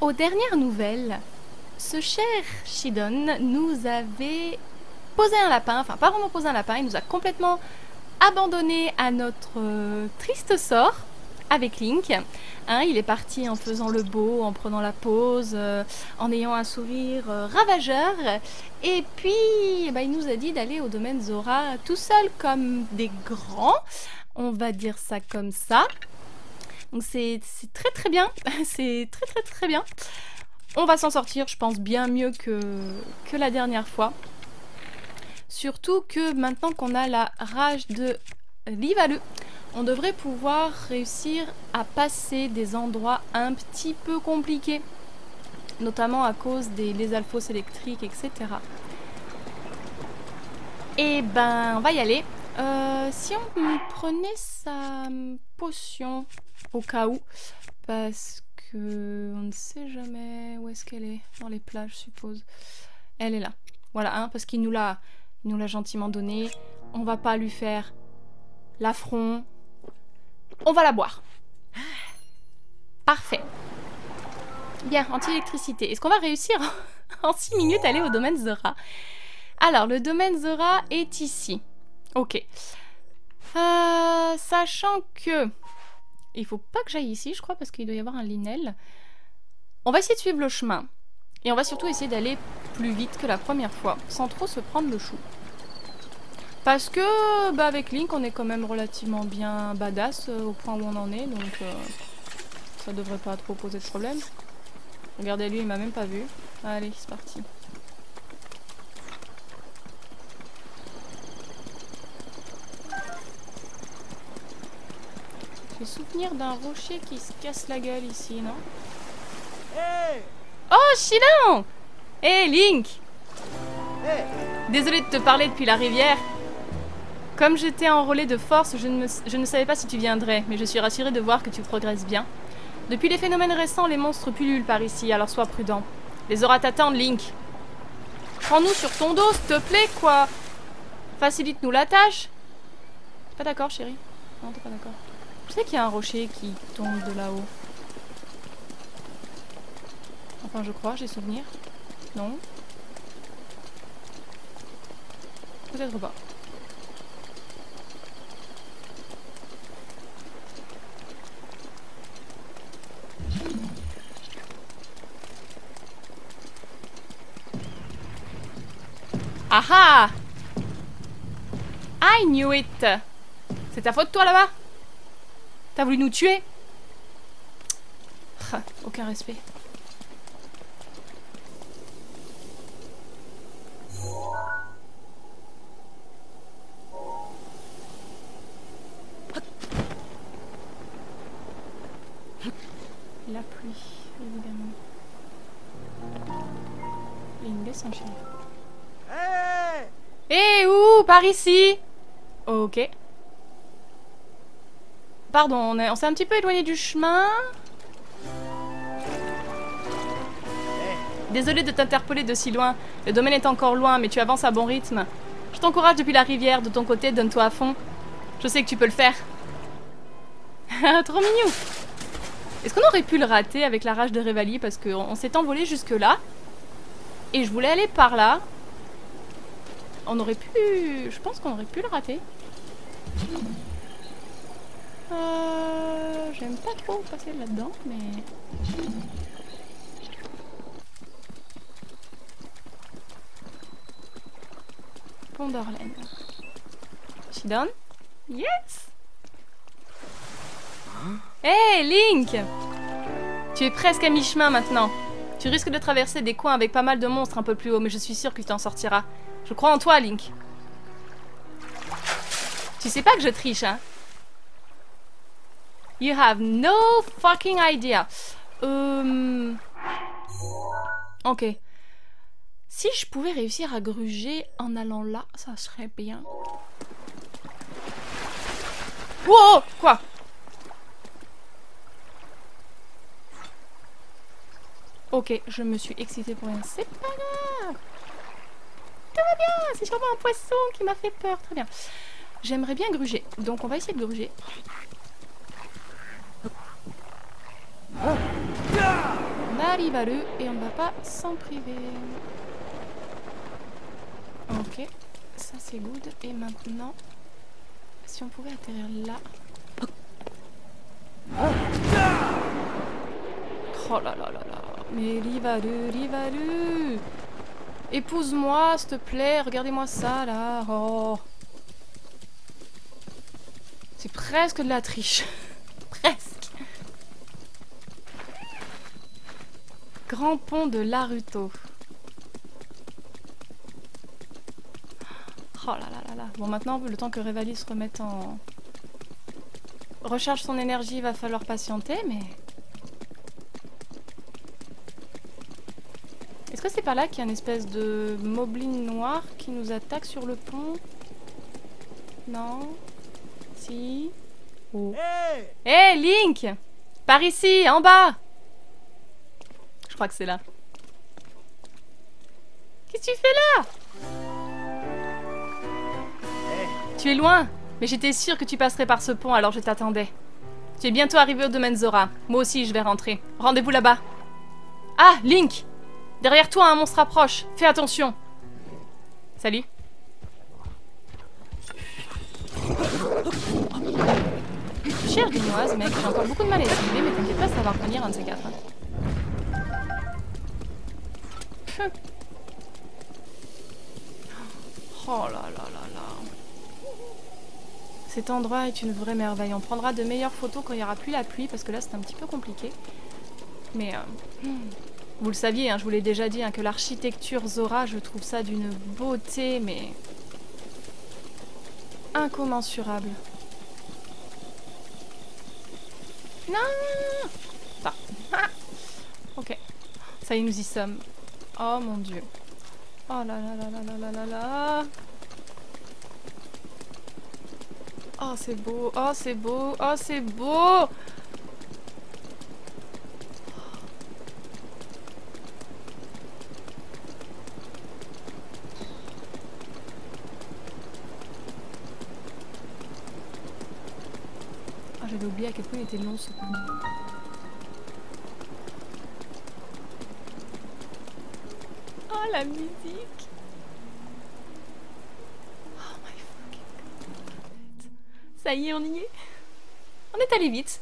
aux dernières nouvelles, ce cher Shidon nous avait posé un lapin, enfin pas vraiment posé un lapin, il nous a complètement abandonné à notre triste sort avec Link. Hein, il est parti en faisant le beau, en prenant la pause, en ayant un sourire ravageur. Et puis, bah, il nous a dit d'aller au domaine Zora tout seul comme des grands. On va dire ça comme ça. Donc c'est très très bien. C'est très très très bien. On va s'en sortir, je pense, bien mieux que la dernière fois. Surtout que maintenant qu'on a la rage de Livaleu, on devrait pouvoir réussir à passer des endroits un petit peu compliqués. Notamment à cause des alphos électriques, etc. Et ben, on va y aller. Si on prenait sa potion au cas où, parce que on ne sait jamais où est-ce qu'elle est. Dans les plages, je suppose. Elle est là. Voilà, hein, parce qu'il nous l'a gentiment donnée. On va pas lui faire l'affront. On va la boire. Parfait. Bien, anti-électricité. Est-ce qu'on va réussir en 6 minutes à aller au domaine Zora? Alors, le domaine Zora est ici. Ok. Sachant que... il faut pas que j'aille ici, je crois, parce qu'il doit y avoir un Linel. On va essayer de suivre le chemin. Et on va surtout essayer d'aller plus vite que la première fois, sans trop se prendre le chou. Parce que, bah, avec Link, on est quand même relativement bien badass au point où on en est, donc ça devrait pas trop poser de problème. Regardez, lui, il m'a même pas vu. Allez, c'est parti. J'ai souvenir d'un rocher qui se casse la gueule ici, non? Hey! Oh, Shilin! Hey, Link! Hey! Désolée de te parler depuis la rivière. Comme j'étais enrôlée de force, je ne savais pas si tu viendrais, mais je suis rassurée de voir que tu progresses bien. Depuis les phénomènes récents, les monstres pullulent par ici, alors sois prudent. Les Zora t'attendent, Link. Prends-nous sur ton dos, s'il te plaît, quoi. Facilite-nous la tâche. T'es pas d'accord, chérie? Non, t'es pas d'accord. Je sais qu'il y a un rocher qui tombe de là-haut. Enfin, je crois, j'ai souvenir. Non? Peut-être pas. Aha! I knew it! C'est ta faute, toi, là-bas? T'as voulu nous tuer? Aucun respect. La pluie, évidemment. Et une baisse enchaînée. Hey! Eh où? Par ici? Ok. Pardon, on s'est un petit peu éloigné du chemin. Désolée de t'interpeller de si loin. Le domaine est encore loin, mais tu avances à bon rythme. Je t'encourage depuis la rivière. De ton côté, donne-toi à fond. Je sais que tu peux le faire. Trop mignon. Est-ce qu'on aurait pu le rater avec la rage de Revali? Parce qu'on s'est envolé jusque-là. Et je voulais aller par là. On aurait pu... je pense qu'on aurait pu le rater. J'aime pas trop passer là-dedans, mais... Pont d'Orlaine. Shidon? Yes! Hey, Link! Tu es presque à mi-chemin maintenant. Tu risques de traverser des coins avec pas mal de monstres un peu plus haut, mais je suis sûre que tu t'en sortiras. Je crois en toi, Link. Tu sais pas que je triche, hein? You have no fucking idea. Ok. Si je pouvais réussir à gruger en allant là, ça serait bien. Wow! Quoi? Ok, je me suis excitée pour rien. C'est pas grave. Tout va bien. C'est sûrement un poisson qui m'a fait peur. Très bien. J'aimerais bien gruger. Donc on va essayer de gruger. On arrive à l'eux et on ne va pas s'en priver. Ok, ça c'est good. Et maintenant, si on pouvait atterrir là. Oh là là là là. Mais Rivalu. Épouse-moi, s'il te plaît. Regardez-moi ça là. Oh. C'est presque de la triche. Presque. Grand pont de Laruto. Oh là là là là. Bon, maintenant, le temps que Revali se remette en... recharge son énergie, il va falloir patienter, mais... Est-ce que c'est par là qu'il y a une espèce de moblin noir qui nous attaque sur le pont? Non? Si? Oh. Hé! Hé, Link! Par ici, en bas! Je crois que c'est là. Qu'est-ce que tu fais là? Tu es loin, mais j'étais sûre que tu passerais par ce pont, alors je t'attendais. Tu es bientôt arrivé au domaine Zora. Moi aussi, je vais rentrer. Rendez-vous là-bas. Ah, Link! Derrière toi, un monstre approche. Fais attention. Salut. Je cherche des noises, mec. J'ai encore beaucoup de mal à esquiver, mais t'inquiète pas, ça va revenir un de ces quatre. Oh là là là là. Cet endroit est une vraie merveille. On prendra de meilleures photos quand il n'y aura plus la pluie, parce que là c'est un petit peu compliqué. Mais vous le saviez, hein, je vous l'ai déjà dit, hein, que l'architecture Zora, je trouve ça d'une beauté, mais incommensurable. Non. Ah. Ok. Ça y est, nous y sommes. Oh mon dieu. Oh là là là là là là là là. Oh c'est beau, oh c'est beau, oh c'est beau. Ah, j'avais oublié à quel point il était long ce pont. Oh la musique. Oh my fucking god. Ça y est, on y est. On est allé vite.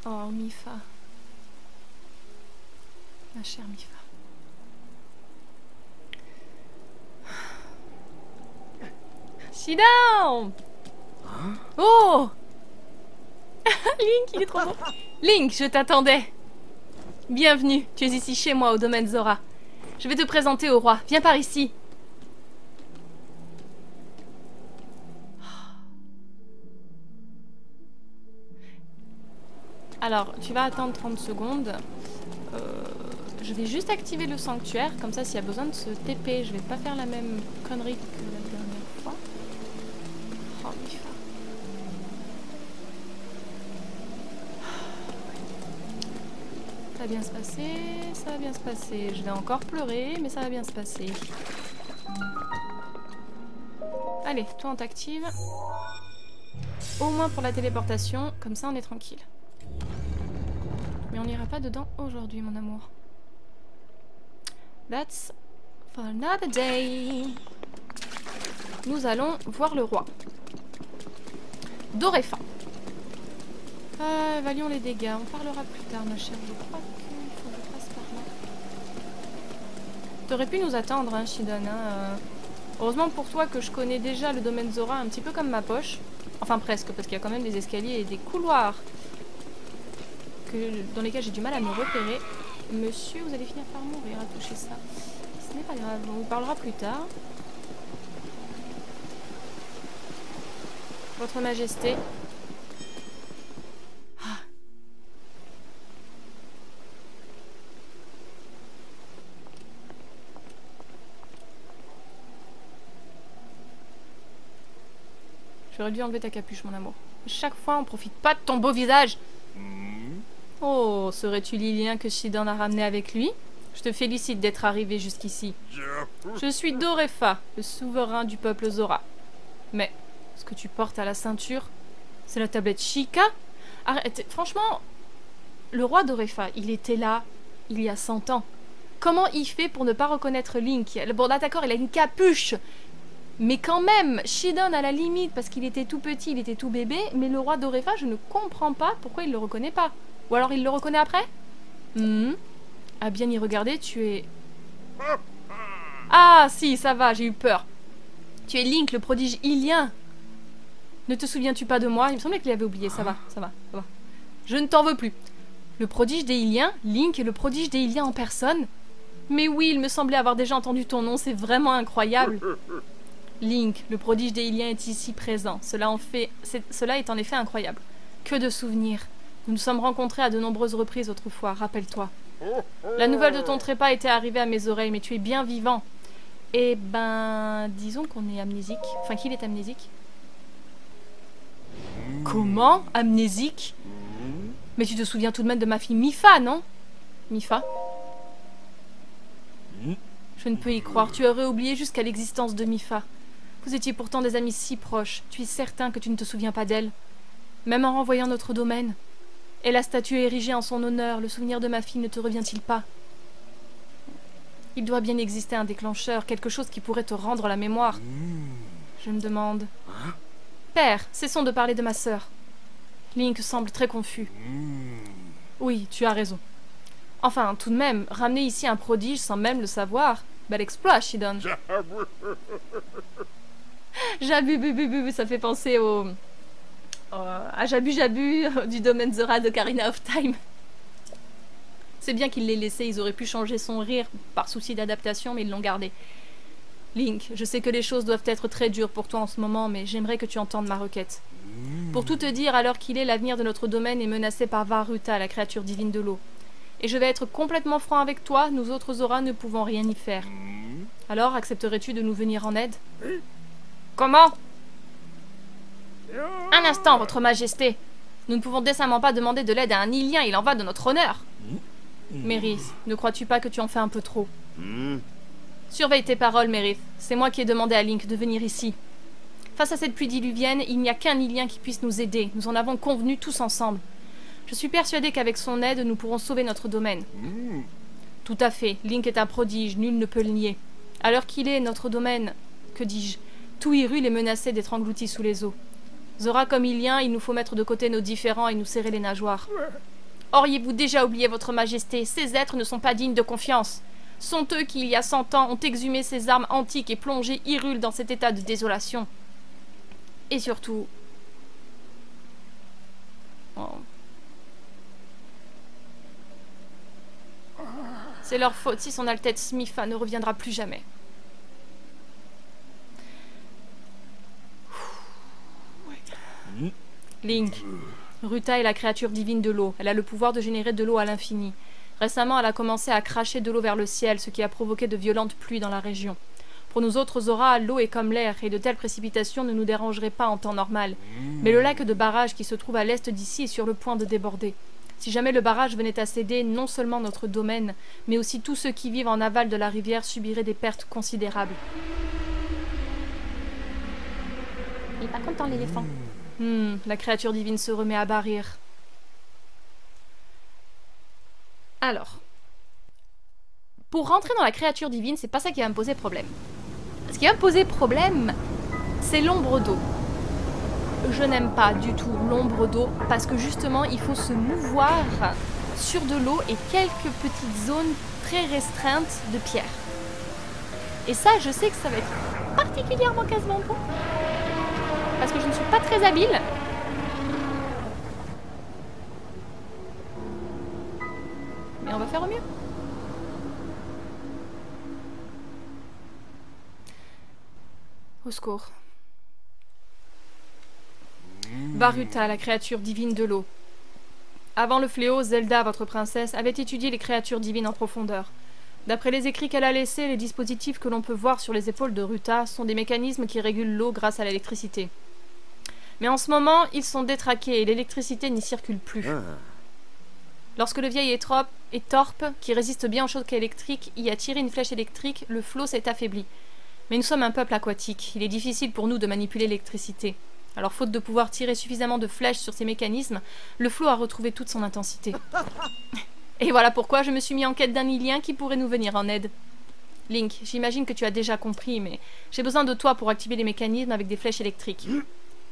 Oh Mifa. Ma chère Mifa. Sit down. Oh. Link, il est trop beau. Link, je t'attendais. Bienvenue, tu es ici chez moi au domaine Zora. Je vais te présenter au roi. Viens par ici. Alors, tu vas attendre 30 secondes. Je vais juste activer le sanctuaire, comme ça s'il y a besoin de se TP, je vais pas faire la même connerie que la dernière fois. Oh, Mifa. Ça va bien se passer, ça va bien se passer. Je vais encore pleurer, mais ça va bien se passer. Allez, toi on t'active. Au moins pour la téléportation, comme ça on est tranquille. Mais on n'ira pas dedans aujourd'hui, mon amour. That's for another day. Nous allons voir le roi. Doréfa. Évaluons les dégâts. On parlera plus tard, ma chère. Je crois qu'il faut que je passe par là. T'aurais pu nous attendre, hein, Shidon. Hein, Heureusement pour toi que je connais déjà le domaine Zora un petit peu comme ma poche. Enfin presque, parce qu'il y a quand même des escaliers et des couloirs dans lesquels j'ai du mal à me repérer. Monsieur, vous allez finir par mourir à toucher ça. Ce n'est pas grave, on vous parlera plus tard. Votre Majesté. Ah. J'aurais dû enlever ta capuche, mon amour. Chaque fois, on profite pas de ton beau visage. Oh, serais-tu Lilien que Shidon a ramené avec lui? Je te félicite d'être arrivé jusqu'ici. Je suis Doréfa, le souverain du peuple Zora. Mais, ce que tu portes à la ceinture, c'est la tablette Sheikah? Arrête, franchement, le roi d'Orefa, il était là il y a 100 ans. Comment il fait pour ne pas reconnaître Link? Bon là d'accord, il a une capuche. Mais quand même, Shidon à la limite, parce qu'il était tout petit, il était tout bébé, mais le roi d'Orefa, je ne comprends pas pourquoi il le reconnaît pas. Ou alors il le reconnaît après? À bien y regarder, tu es... Ah si, ça va, j'ai eu peur. Tu es Link, le prodige Ilien. Ne te souviens-tu pas de moi? Il me semblait qu'il avait oublié, ça va, ça va, ça va. Je ne t'en veux plus. Le prodige des Iliens, Link est le prodige des Iliens en personne. Mais oui, il me semblait avoir déjà entendu ton nom, c'est vraiment incroyable. Link, le prodige des Iliens est ici présent. Cela est en effet incroyable. Que de souvenirs. Nous nous sommes rencontrés à de nombreuses reprises autrefois, rappelle-toi. La nouvelle de ton trépas était arrivée à mes oreilles, mais tu es bien vivant. Eh ben, disons qu'on est amnésique. Enfin, qu'il est amnésique. Comment? Amnésique? Mais tu te souviens tout de même de ma fille Mipha, non? Mipha? Je ne peux y croire. Tu aurais oublié jusqu'à l'existence de Mipha. Vous étiez pourtant des amis si proches. Tu es certain que tu ne te souviens pas d'elle? Même en renvoyant notre domaine. Et la statue érigée en son honneur, le souvenir de ma fille ne te revient-il pas? Il doit bien exister un déclencheur, quelque chose qui pourrait te rendre la mémoire. Je me demande... Père, cessons de parler de ma sœur. Link semble très confus. Oui, tu as raison. Enfin, tout de même, ramener ici un prodige sans même le savoir... Bel exploit, Shidon. Jabu, ça fait penser au... à Jabu du domaine Zora de Karina of Time. C'est bien qu'il l'ait laissé, ils auraient pu changer son rire par souci d'adaptation, mais ils l'ont gardé. Link, je sais que les choses doivent être très dures pour toi en ce moment, mais j'aimerais que tu entendes ma requête. Pour tout te dire, à l'heure qu'il est, l'avenir de notre domaine est menacé par Vah-Ruta, la créature divine de l'eau. Et je vais être complètement franc avec toi, nous autres Zora ne pouvons rien y faire. Alors, accepterais-tu de nous venir en aide? Comment? Un instant, votre majesté. Nous ne pouvons décemment pas demander de l'aide à un Ilien, il en va de notre honneur. Mérith, ne crois-tu pas que tu en fais un peu trop? Surveille tes paroles, Mérith. C'est moi qui ai demandé à Link de venir ici. Face à cette pluie diluvienne, il n'y a qu'un Ilien qui puisse nous aider. Nous en avons convenu tous ensemble. Je suis persuadée qu'avec son aide, nous pourrons sauver notre domaine. Tout à fait. Link est un prodige, nul ne peut le nier. À l'heure qu'il est, notre domaine... Que dis-je? Tout Hyrule est menacé d'être englouti sous les eaux. Zora comme Ilien, il nous faut mettre de côté nos différends et nous serrer les nageoires. Auriez-vous déjà oublié votre majesté? Ces êtres ne sont pas dignes de confiance. Sont eux qui, il y a 100 ans, ont exhumé ces armes antiques et plongé Hyrule dans cet état de désolation. Et surtout... Oh. C'est leur faute si son Altesse Mipha ne reviendra plus jamais. Link, Ruta est la créature divine de l'eau. Elle a le pouvoir de générer de l'eau à l'infini. Récemment, elle a commencé à cracher de l'eau vers le ciel, ce qui a provoqué de violentes pluies dans la région. Pour nous autres Zora, l'eau est comme l'air, et de telles précipitations ne nous dérangeraient pas en temps normal. Mais le lac de barrage qui se trouve à l'est d'ici est sur le point de déborder. Si jamais le barrage venait à céder, non seulement notre domaine, mais aussi tous ceux qui vivent en aval de la rivière subiraient des pertes considérables. Il est pas content l'éléphant. La créature divine se remet à barrir. Alors, pour rentrer dans la créature divine, c'est pas ça qui va me poser problème. Ce qui va me poser problème, c'est l'ombre d'eau. Je n'aime pas du tout l'ombre d'eau parce que justement, il faut se mouvoir sur de l'eau et quelques petites zones très restreintes de pierre. Et ça, je sais que ça va être particulièrement casse-bonbon parce que je ne suis pas très habile. Mais on va faire au mieux. Au secours. Vah-Ruta, la créature divine de l'eau. Avant le fléau, Zelda, votre princesse, avait étudié les créatures divines en profondeur. D'après les écrits qu'elle a laissés, les dispositifs que l'on peut voir sur les épaules de Ruta sont des mécanismes qui régulent l'eau grâce à l'électricité. Mais en ce moment, ils sont détraqués et l'électricité n'y circule plus. Lorsque le vieil étorpe, qui résiste bien au choc électrique, y a tiré une flèche électrique, le flot s'est affaibli. Mais nous sommes un peuple aquatique, il est difficile pour nous de manipuler l'électricité. Alors faute de pouvoir tirer suffisamment de flèches sur ces mécanismes, le flot a retrouvé toute son intensité. Et voilà pourquoi je me suis mis en quête d'un Ilien qui pourrait nous venir en aide. Link, j'imagine que tu as déjà compris, mais j'ai besoin de toi pour activer les mécanismes avec des flèches électriques.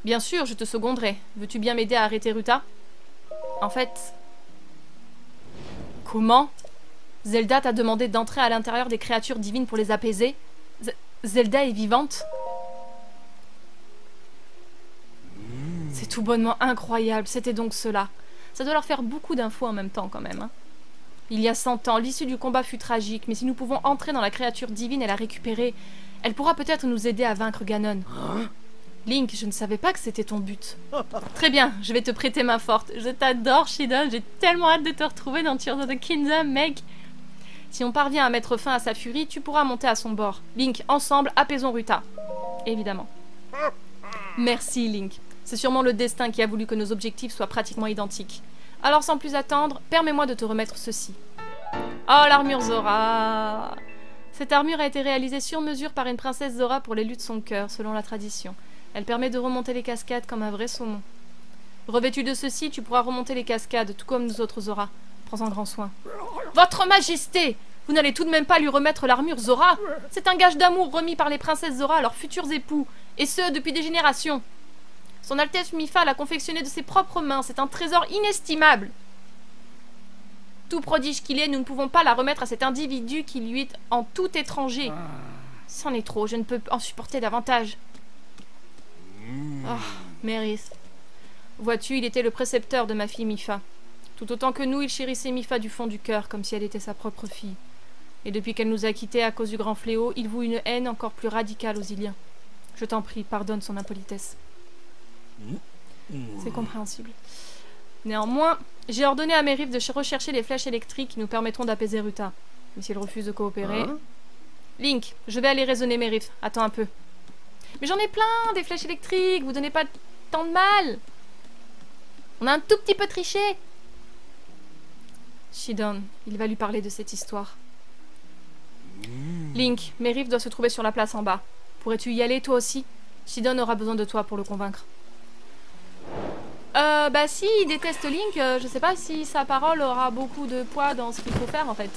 Bien sûr, je te seconderai. Veux-tu bien m'aider à arrêter Ruta? En fait... Comment? Zelda t'a demandé d'entrer à l'intérieur des créatures divines pour les apaiser? Zelda est vivante? C'est tout bonnement incroyable, c'était donc cela. Ça doit leur faire beaucoup d'infos en même temps quand même. Hein. Il y a 100 ans, l'issue du combat fut tragique, mais si nous pouvons entrer dans la créature divine et la récupérer, elle pourra peut-être nous aider à vaincre Ganon. Link, je ne savais pas que c'était ton but. Très bien, je vais te prêter main forte. Je t'adore, Shidon, j'ai tellement hâte de te retrouver dans Tears of the Kingdom, mec. Si on parvient à mettre fin à sa furie, tu pourras monter à son bord. Link, ensemble, apaisons Ruta. Évidemment. Merci, Link. C'est sûrement le destin qui a voulu que nos objectifs soient pratiquement identiques. Alors sans plus attendre, permets-moi de te remettre ceci. Oh, l'armure Zora! Cette armure a été réalisée sur mesure par une princesse Zora pour l'élu de son cœur, selon la tradition. Elle permet de remonter les cascades comme un vrai saumon. Revêtu de ceci, tu pourras remonter les cascades, tout comme nous autres Zora. Prends-en grand soin. Votre Majesté! Vous n'allez tout de même pas lui remettre l'armure Zora? C'est un gage d'amour remis par les princesses Zora à leurs futurs époux, et ce, depuis des générations. Son Altesse Mipha l'a confectionné de ses propres mains. C'est un trésor inestimable. Tout prodige qu'il est, nous ne pouvons pas la remettre à cet individu qui lui est en tout étranger. C'en est trop, je ne peux en supporter davantage. Oh, Mérith. Vois-tu, il était le précepteur de ma fille Mipha. Tout autant que nous, il chérissait Mipha du fond du cœur, comme si elle était sa propre fille. Et depuis qu'elle nous a quittés à cause du grand fléau, il voue une haine encore plus radicale aux Iliens. Je t'en prie, pardonne son impolitesse. C'est compréhensible. Néanmoins, j'ai ordonné à Mérith de rechercher les flèches électriques qui nous permettront d'apaiser Ruta. Mais s'il refuse de coopérer... Link, je vais aller raisonner Mérith. Attends un peu. Mais j'en ai plein, des flèches électriques. Vous donnez pas tant de mal. On a un tout petit peu triché. Shidon, il va lui parler de cette histoire. Link, Mérith doit se trouver sur la place en bas. Pourrais-tu y aller toi aussi? Shidon aura besoin de toi pour le convaincre. Bah si il déteste Link, je sais pas si sa parole aura beaucoup de poids dans ce qu'il faut faire en fait.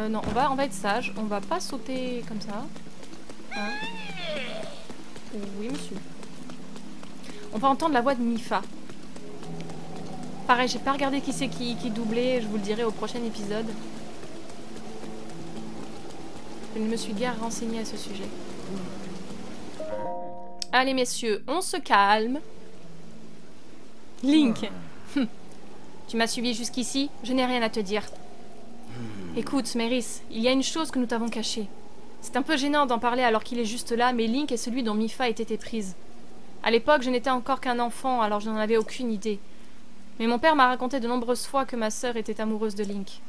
Non, on va être sage, on va pas sauter comme ça. Hein? Oui monsieur. On va entendre la voix de Mipha. Pareil, j'ai pas regardé qui c'est qui doublait, je vous le dirai au prochain épisode. Je ne me suis guère renseignée à ce sujet. Allez messieurs, on se calme. Link, tu m'as suivi jusqu'ici, je n'ai rien à te dire. Écoute, Mérith, il y a une chose que nous t'avons cachée. C'est un peu gênant d'en parler alors qu'il est juste là, mais Link est celui dont Mipha était éprise. À l'époque, je n'étais encore qu'un enfant, alors je n'en avais aucune idée. Mais mon père m'a raconté de nombreuses fois que ma sœur était amoureuse de Link.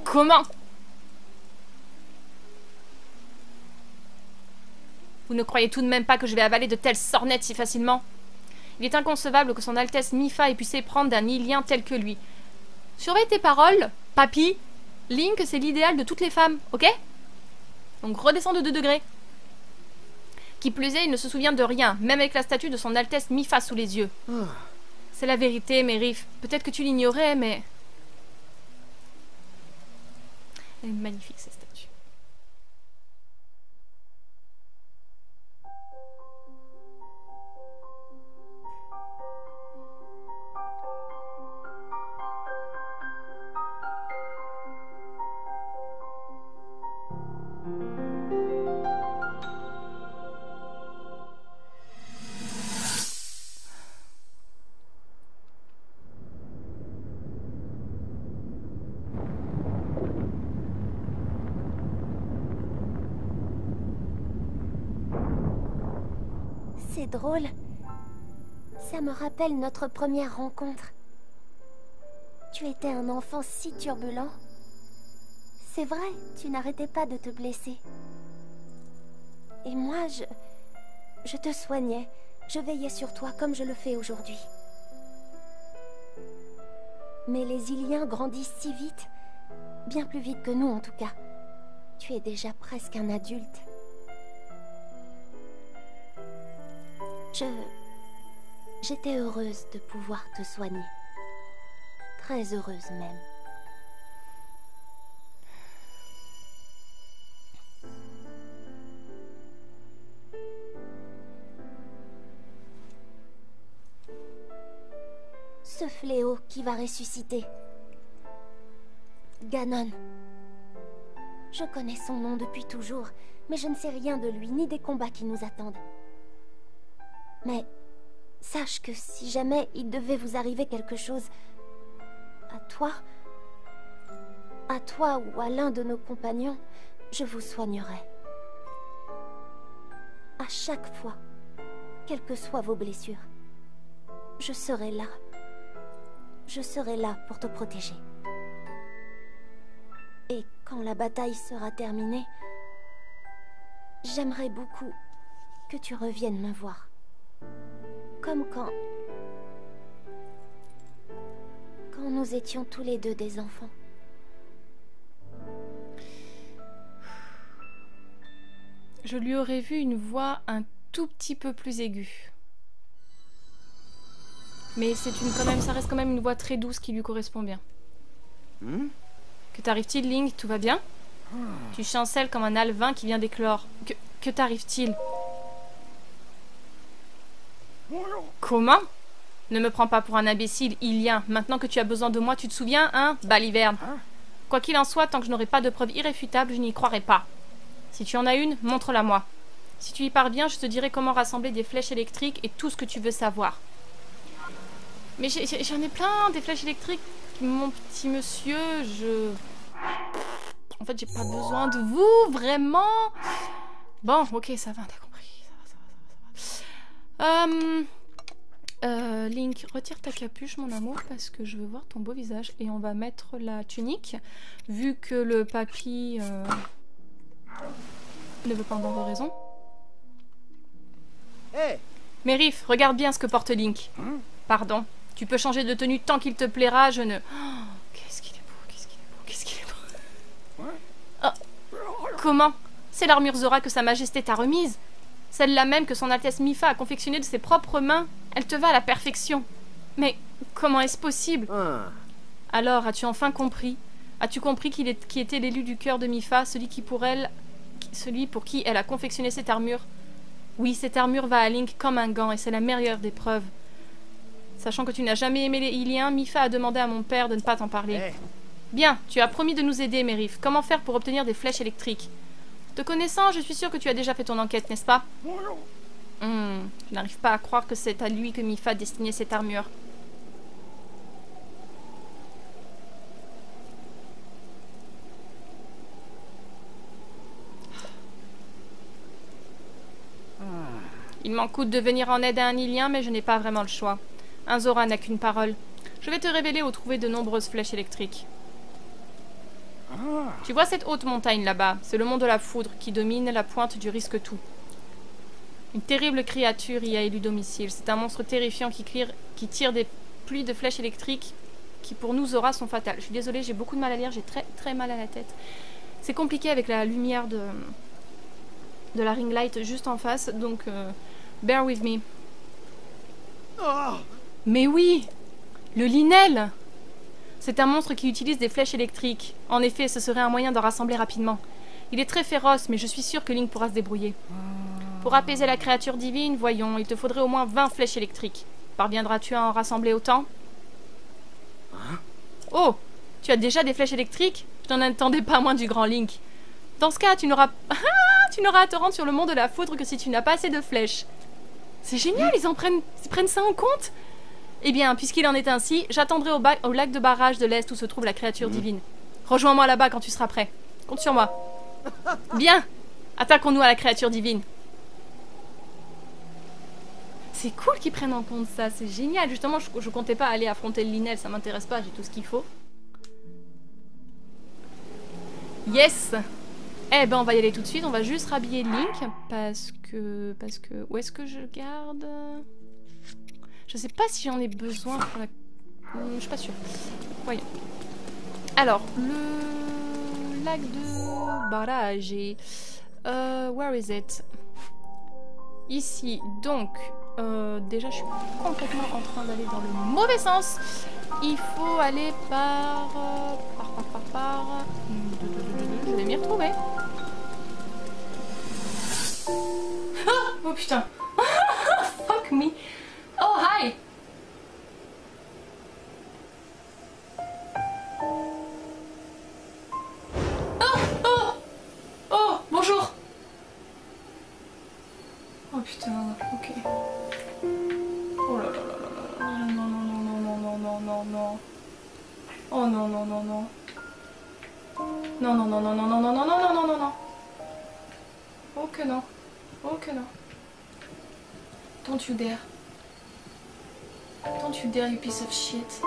Comment ? Vous ne croyez tout de même pas que je vais avaler de telles sornettes si facilement? Il est inconcevable que son Altesse Mipha ait pu s'éprendre d'un Ilien tel que lui. Surveille tes paroles, papy. Link, c'est l'idéal de toutes les femmes, ok? Donc redescends de 2 degrés. Qui plus est, il ne se souvient de rien, même avec la statue de son Altesse Mipha sous les yeux. C'est la vérité, Mérith. Peut-être que tu l'ignorais, mais... Elle est magnifique, cette statue. C'est drôle. Ça me rappelle notre première rencontre. Tu étais un enfant si turbulent. C'est vrai, tu n'arrêtais pas de te blesser. Et moi, je te soignais. Je veillais sur toi comme je le fais aujourd'hui. Mais les Iliens grandissent si vite. Bien plus vite que nous, en tout cas. Tu es déjà presque un adulte. J'étais heureuse de pouvoir te soigner. Très heureuse même. Ce fléau qui va ressusciter. Ganon. Je connais son nom depuis toujours, mais je ne sais rien de lui, ni des combats qui nous attendent. Mais sache que si jamais il devait vous arriver quelque chose, à toi ou à l'un de nos compagnons, je vous soignerai. À chaque fois, quelles que soient vos blessures, je serai là. Je serai là pour te protéger. Et quand la bataille sera terminée, j'aimerais beaucoup que tu reviennes me voir. Comme quand nous étions tous les deux des enfants. Je lui aurais vu une voix un tout petit peu plus aiguë. Mais ça reste quand même une voix très douce qui lui correspond bien. Que t'arrive-t-il, Link? Tout va bien? Tu chancelles comme un alevin qui vient d'éclore. Que t'arrive-t-il? Comment? Ne me prends pas pour un imbécile, Ilien. Maintenant que tu as besoin de moi, tu te souviens, hein, Baliverne? Quoi qu'il en soit, tant que je n'aurai pas de preuves irréfutables, je n'y croirai pas. Si tu en as une, montre-la moi. Si tu y parviens, je te dirai comment rassembler des flèches électriques et tout ce que tu veux savoir. Mais j'en ai plein, des flèches électriques, mon petit monsieur, En fait, j'ai pas besoin de vous, vraiment. Bon, ok, ça va, t'as compris. Ça va. Link, retire ta capuche, mon amour, parce que je veux voir ton beau visage. Et on va mettre la tunique, vu que le papy ne veut pas en avoir raison. Hé! Mérif, regarde bien ce que porte Link. Pardon. Tu peux changer de tenue tant qu'il te plaira, je ne... Oh, qu'est-ce qu'il est beau, qu'est-ce qu'il est beau, qu'est-ce qu'il est beau. Oh. Comment? C'est l'armure Zora que Sa Majesté t'a remise. Celle-là même que son Altesse Mipha a confectionnée de ses propres mains. Elle te va à la perfection. Mais comment est-ce possible? Alors, as-tu enfin compris? As-tu compris qui était l'élu du cœur de Mipha, celui pour qui elle a confectionné cette armure? Oui, cette armure va à Link comme un gant et c'est la meilleure des preuves. Sachant que tu n'as jamais aimé les Iliens, Mipha a demandé à mon père de ne pas t'en parler. Bien, tu as promis de nous aider, Mérif. Comment faire pour obtenir des flèches électriques? Te connaissant, je suis sûre que tu as déjà fait ton enquête, n'est-ce pas? Je n'arrive pas à croire que c'est à lui que Mipha a destiné cette armure. Il m'en coûte de venir en aide à un Ilien, mais je n'ai pas vraiment le choix. Un Zora n'a qu'une parole. Je vais te révéler où trouver de nombreuses flèches électriques. Tu vois cette haute montagne là-bas? C'est le mont de la foudre qui domine la pointe du risque-tout. Une terrible créature y a élu domicile. C'est un monstre terrifiant qui tire des pluies de flèches électriques qui pour nous Zora sont fatales. Je suis désolée, j'ai beaucoup de mal à lire, j'ai très très mal à la tête. C'est compliqué avec la lumière de la ring light juste en face, donc bear with me. Mais oui, le Linel! C'est un monstre qui utilise des flèches électriques. En effet, ce serait un moyen d'en rassembler rapidement. Il est très féroce, mais je suis sûre que Link pourra se débrouiller. Pour apaiser la créature divine, voyons, il te faudrait au moins 20 flèches électriques. Parviendras-tu à en rassembler autant? Oh, tu as déjà des flèches électriques? Je n'en attendais pas moins du grand Link. Dans ce cas, tu n'auras à te rendre sur le mont de la foudre que si tu n'as pas assez de flèches. C'est génial, ils prennent ça en compte. Eh bien, puisqu'il en est ainsi, j'attendrai au lac de barrage de l'Est où se trouve la créature divine. Rejoins-moi là-bas quand tu seras prêt. Compte sur moi. Bien, attaquons-nous à la créature divine. C'est cool qu'ils prennent en compte ça, c'est génial. Justement, je comptais pas aller affronter le Linel, ça m'intéresse pas, j'ai tout ce qu'il faut. Yes! Eh ben, on va y aller tout de suite, on va juste rhabiller Link, parce que... Où est-ce que je garde? Je sais pas si j'en ai besoin pour la... je suis pas sûre. Voyons. Alors, le lac de barrage. Where is it? Ici, donc, Déjà, je suis complètement en train d'aller dans le mauvais sens. Il faut aller par... Je vais m'y retrouver. Oh putain. Fuck me. Oh, hi. Oh, bonjour. Oh putain, ok. Oh là là là là là. Non, non, non, non, non, non, non, non, non. Oh non, non, non, non. Non, non, non, non, non, non, non, non, non, non, non, non, non. Oh que non. Oh que non. Don't you dare. Don't you dare, you piece of shit.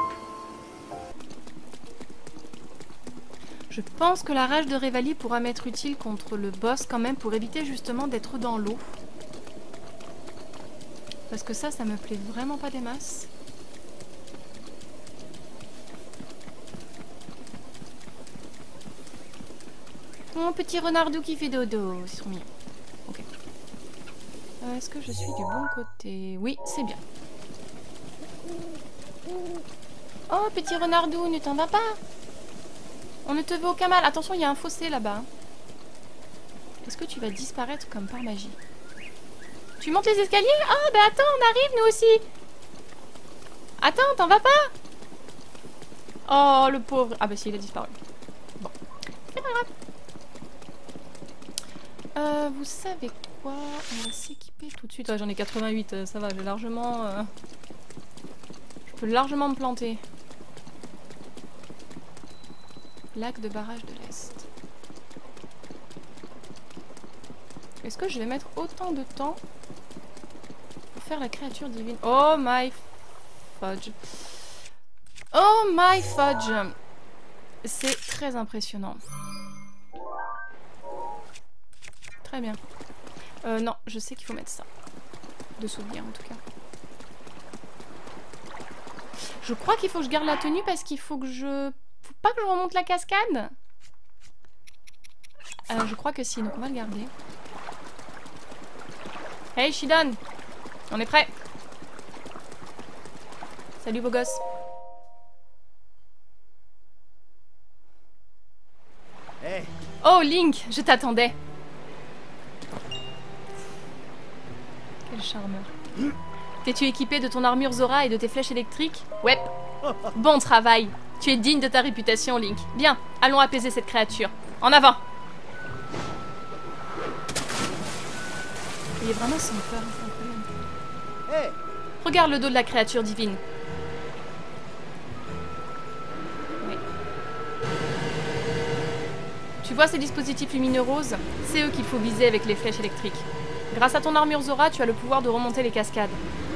Je pense que la rage de Révalie pourra m'être utile contre le boss quand même pour éviter justement d'être dans l'eau. Parce que ça me plaît vraiment pas des masses. Mon petit renardou qui fait dodo, c'est trop mignon. Ok. Est-ce que je suis du bon côté? Oui, c'est bien. Oh, petit renardou, ne t'en va pas. On ne te veut aucun mal. Attention, il y a un fossé là-bas. Est-ce que tu vas disparaître comme par magie? Tu montes les escaliers? Oh, bah attends, on arrive nous aussi. Attends, t'en vas pas? Oh, le pauvre. Ah bah si, il a disparu. Bon, c'est pas grave. Vous savez quoi? On va s'équiper tout de suite. Ouais, j'en ai 88, ça va, j'ai largement... Je peux largement me planter. Lac de barrage de l'Est. Est-ce que je vais mettre autant de temps pour faire la créature divine? Oh my fudge. Oh my fudge. C'est très impressionnant. Très bien. Non, je sais qu'il faut mettre ça. De souvenir en tout cas. Je crois qu'il faut que je garde la tenue parce qu'il faut que je... Faut pas que je remonte la cascade. Je crois que si, donc on va le garder. Hey Shidon, on est prêt. Salut beau gosse. Hey. Oh Link, je t'attendais. Quel charmeur. T'es-tu équipé de ton armure Zora et de tes flèches électriques? Ouais. Bon travail. Tu es digne de ta réputation, Link. Bien, allons apaiser cette créature. En avant. Il est vraiment sans peur, c'est incroyable. Hey. Regarde le dos de la créature divine. Oui. Tu vois ces dispositifs lumineux roses? C'est eux qu'il faut viser avec les flèches électriques. Grâce à ton armure Zora, tu as le pouvoir de remonter les cascades.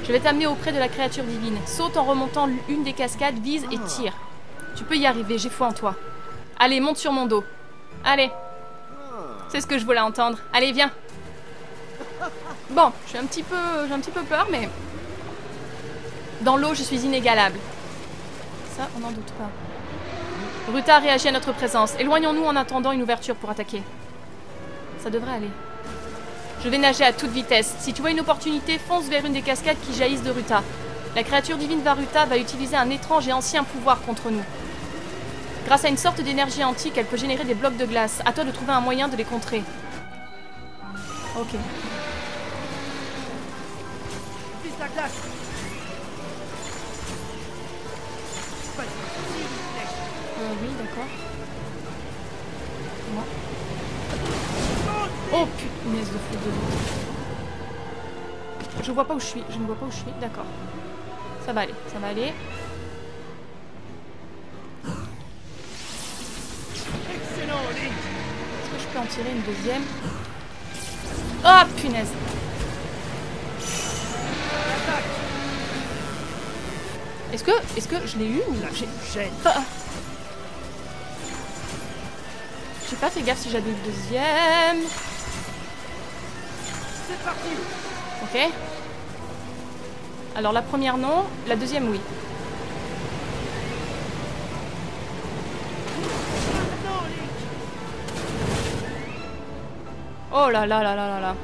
Je vais t'amener auprès de la créature divine. Saute en remontant une des cascades, vise et tire. Tu peux y arriver, j'ai foi en toi. Allez, monte sur mon dos. Allez. C'est ce que je voulais entendre. Allez, viens. Bon, j'ai un petit peu peur, mais... Dans l'eau, je suis inégalable. Ça, on n'en doute pas. Ruta réagit à notre présence. Éloignons-nous en attendant une ouverture pour attaquer. Ça devrait aller. Je vais nager à toute vitesse. Si tu vois une opportunité, fonce vers une des cascades qui jaillissent de Ruta. La créature divine Varuta va utiliser un étrange et ancien pouvoir contre nous. Grâce à une sorte d'énergie antique, elle peut générer des blocs de glace. À toi de trouver un moyen de les contrer. Ok. Vise la glace. Oui, d'accord. Moi. Oh punaise de feu de l'eau. Je vois pas où je suis. Je ne vois pas où je suis. D'accord. Ça va aller. Ça va aller. Excellent, Link. Est-ce que je peux en tirer une deuxième? Oh punaise. Est-ce que je l'ai eu ou j'ai pas... J'ai pas fait gaffe si j'avais eu le deuxième. C'est parti. Ok. Alors la première non, la deuxième oui. Oh là là là là là là.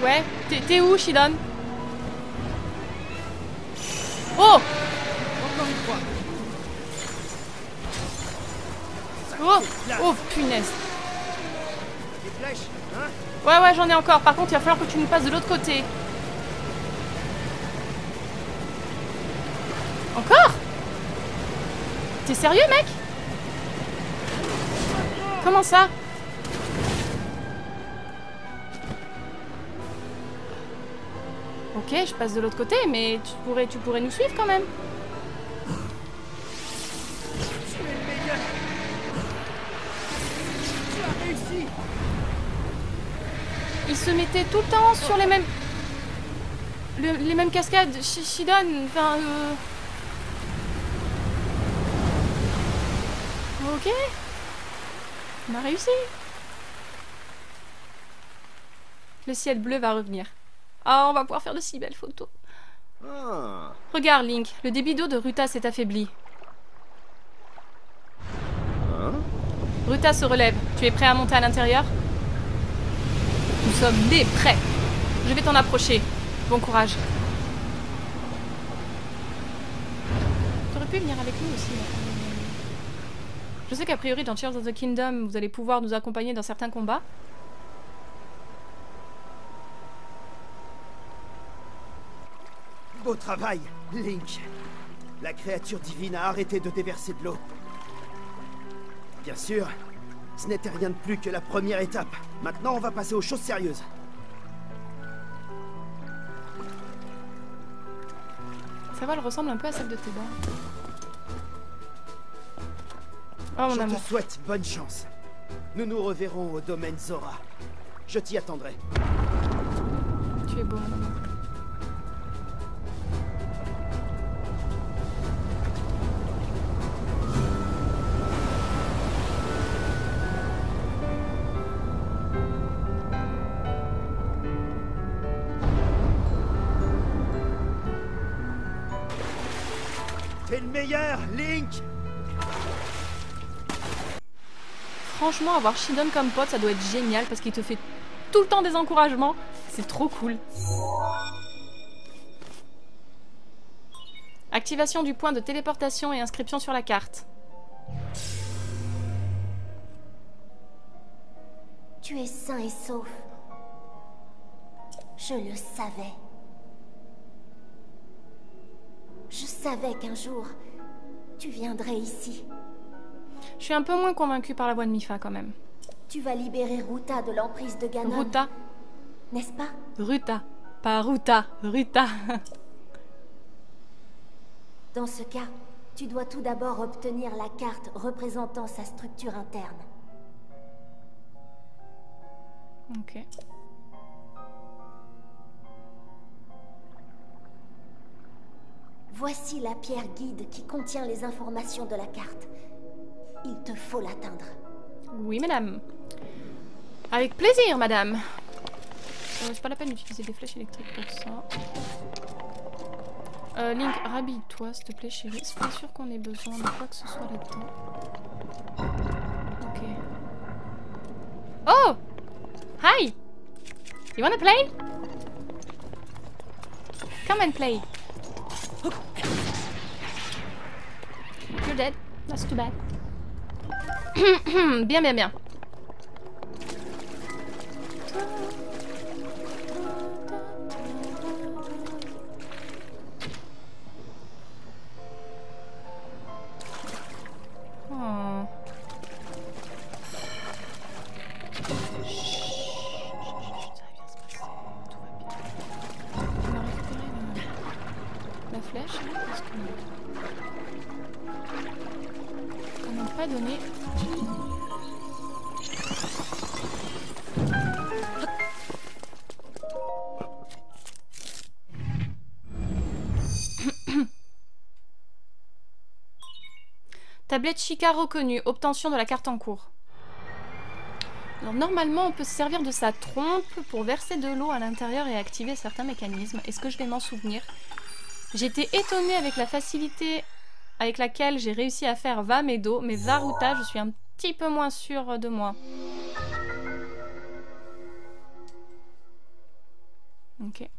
Ouais, t'es où, Shidon? Oh! Encore une fois. Oh! Oh, punaise. Des flèches, hein? Ouais, j'en ai encore. Par contre, il va falloir que tu nous passes de l'autre côté. Encore? T'es sérieux, mec? Comment ça? Ok, je passe de l'autre côté, mais tu pourrais nous suivre quand même. Tu es le meilleur. Tu as réussi. Il se mettait tout le temps sur les mêmes... les mêmes cascades. Shidon, enfin... Ok. On a réussi. Le ciel bleu va revenir. Ah, on va pouvoir faire de si belles photos. Ah. Regarde, Link, le débit d'eau de Ruta s'est affaibli. Hein? Ruta se relève. Tu es prêt à monter à l'intérieur? Nous sommes nés prêts. Je vais t'en approcher. Bon courage. Tu aurais pu venir avec nous aussi. Je sais qu'a priori dans Tears of the Kingdom, vous allez pouvoir nous accompagner dans certains combats. Beau travail, Link. La créature divine a arrêté de déverser de l'eau. Bien sûr, ce n'était rien de plus que la première étape. Maintenant, on va passer aux choses sérieuses. Ça va, elle ressemble un peu à celle de Teba. Oh mon Je amour. te souhaite bonne chance. Nous nous reverrons au domaine Zora. Je t'y attendrai. Tu es beau, mon amour. T'es le meilleur, Link! Franchement, avoir Shidon comme pote, ça doit être génial parce qu'il te fait tout le temps des encouragements. C'est trop cool. Activation du point de téléportation et inscription sur la carte. Tu es sain et sauf. Je le savais. Je savais qu'un jour, tu viendrais ici. Je suis un peu moins convaincue par la voix de Mipha quand même. Tu vas libérer Ruta de l'emprise de Ganon. Ruta. N'est-ce pas? Ruta. Pas Ruta. Ruta. Dans ce cas, tu dois tout d'abord obtenir la carte représentant sa structure interne. Ok. Voici la pierre guide qui contient les informations de la carte. Il te faut l'atteindre. Oui, madame. Avec plaisir, madame. C'est pas la peine d'utiliser des flèches électriques pour ça. Link, rhabille-toi, s'il te plaît, chérie. C'est pas sûr qu'on ait besoin de quoi que ce soit là-dedans. Ok. Oh! Hi! You wanna play? Come and play. You're dead. That's too bad. Bien, bien, bien. Oh. La flèche, là, parce que... on n'a pas donné... Tablette Chica reconnue. Obtention de la carte en cours. Alors normalement on peut se servir de sa trompe pour verser de l'eau à l'intérieur et activer certains mécanismes. Est-ce que je vais m'en souvenir? J'étais étonnée avec la facilité avec laquelle j'ai réussi à faire Va Medo, mais Varuta je suis un petit peu moins sûre de moi. Ok.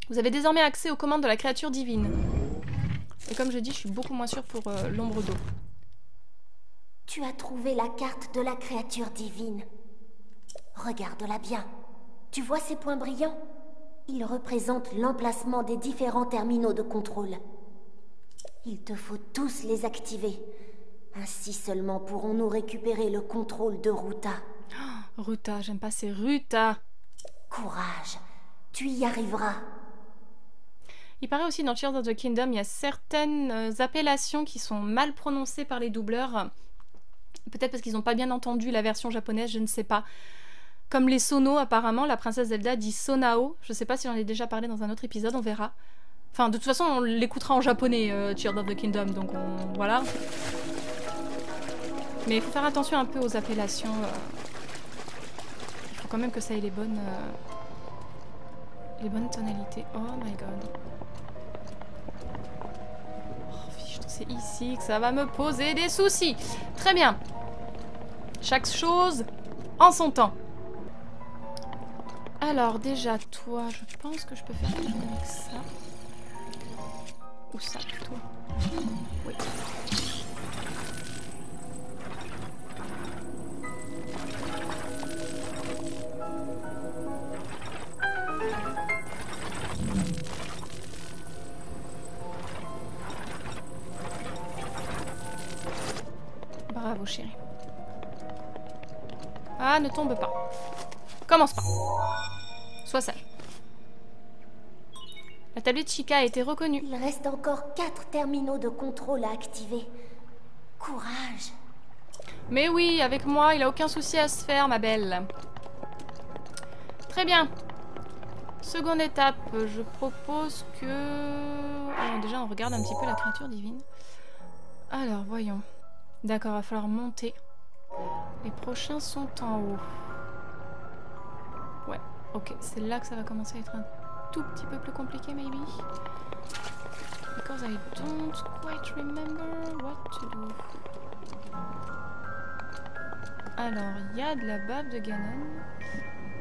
Vous avez désormais accès aux commandes de la créature divine. Et comme je dis, je suis beaucoup moins sûre pour l'ombre d'eau. Tu as trouvé la carte de la créature divine. Regarde-la bien. Tu vois ces points brillants? Ils représentent l'emplacement des différents terminaux de contrôle. Il te faut tous les activer. Ainsi seulement pourrons-nous récupérer le contrôle de Ruta. Oh, Ruta, j'aime pas, c'est Ruta. Courage, tu y arriveras. Il paraît aussi dans Tears of the Kingdom, il y a certaines appellations qui sont mal prononcées par les doubleurs. Peut-être parce qu'ils n'ont pas bien entendu la version japonaise, je ne sais pas. Comme les sonos, apparemment, la princesse Zelda dit Sonao. Je ne sais pas si j'en ai déjà parlé dans un autre épisode, on verra. Enfin, de toute façon, on l'écoutera en japonais, Tears of the Kingdom, donc voilà. Mais il faut faire attention un peu aux appellations. Il faut quand même que ça ait les bonnes tonalités. Oh my god. Oh, fiche, c'est ici que ça va me poser des soucis. Très bien. Chaque chose en son temps. Alors déjà, toi, je pense que je peux faire quelque chose avec ça. Ou ça plutôt. Oui. Bravo chérie. Ah, ne tombe pas. Commence pas. Sois sage. La tablette Chica a été reconnue. Il reste encore 4 terminaux de contrôle à activer. Courage. Mais oui, avec moi, il a aucun souci à se faire, ma belle. Très bien. Seconde étape, je propose que... Alors, déjà, on regarde un petit peu la créature divine. Alors, voyons. D'accord, il va falloir monter. Les prochains sont en haut. Ouais, ok, c'est là que ça va commencer à être un tout petit peu plus compliqué, maybe. Because I don't quite remember what to do. Alors, il y a de la bave de Ganon.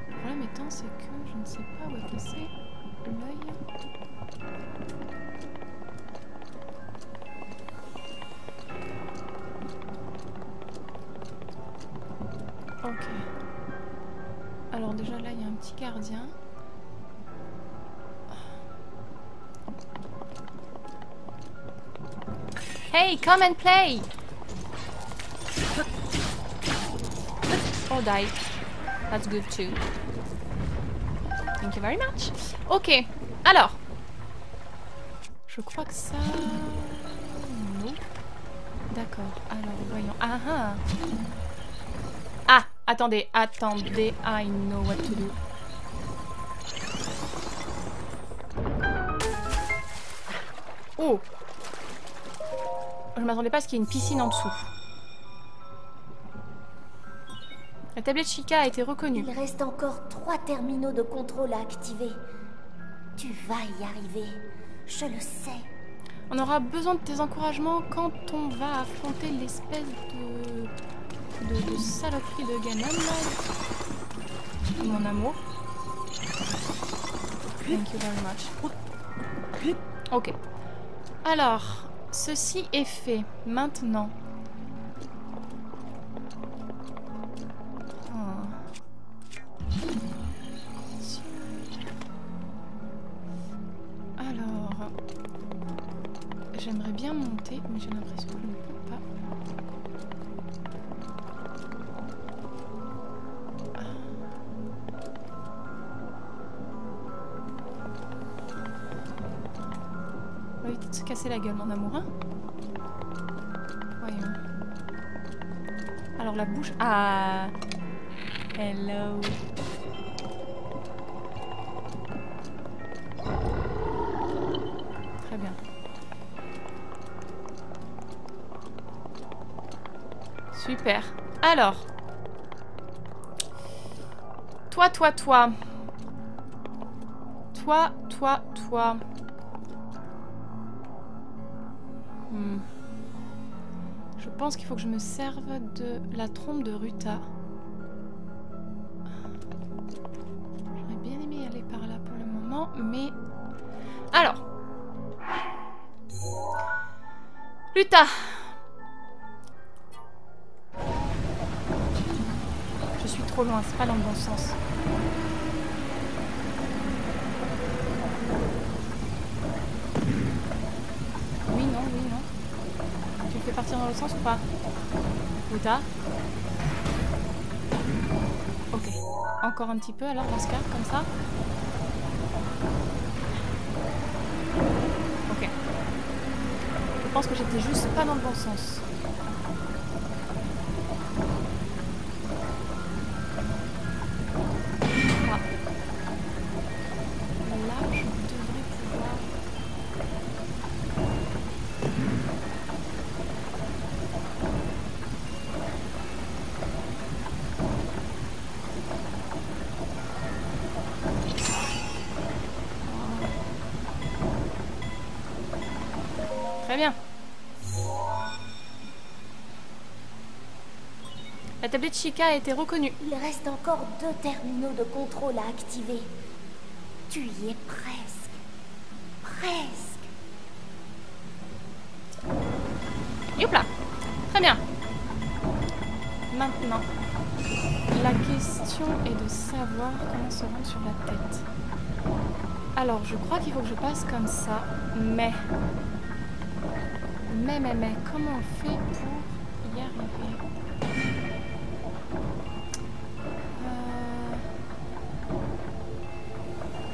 Le problème étant, c'est que je ne sais pas où est placé l'œil. Ok. Alors déjà là, il y a un petit gardien. Hey, come and play! Oh, die. That's good too. Thank you very much. Ok, alors. Je crois que ça... Non. D'accord, alors voyons. Ah ah! Ah! Attendez, attendez. I know what to do. Oh! Je m'attendais pas à ce qu'il y ait une piscine en dessous. La tablette Chica a été reconnue. Il reste encore 3 terminaux de contrôle à activer. Tu vas y arriver. Je le sais. On aura besoin de tes encouragements quand on va affronter l'espèce de saloperie de Ganon là. Mon amour. Thank you very much. Ok. Alors, ceci est fait. Maintenant. Alors, j'aimerais bien monter, mais j'ai l'impression que je ne peux pas. On va éviter de se casser la gueule, mon amour, hein? Voyons. Alors la bouche... Ah! Hello! Très bien. Super. Alors. Toi. Je pense qu'il faut que je me serve de la trompe de Ruta. J'aurais bien aimé aller par là pour le mais... Alors. Luta. Je suis trop loin, c'est pas dans le bon sens. Oui, non, oui, non. Tu le fais partir dans l'autre sens ou pas? Luta. Ok. Encore un petit peu alors dans ce cas, comme ça. Ok. Je pense que j'étais juste pas dans le bon sens. Ah. Là, je devrais pouvoir... Très bien. La tablette Chica a été reconnue. Il reste encore 2 terminaux de contrôle à activer. Tu y es presque. Presque. Youpla. Très bien. Maintenant, la question est de savoir comment se rendre sur la tête. Alors, je crois qu'il faut que je passe comme ça, mais, comment on fait pour y arriver?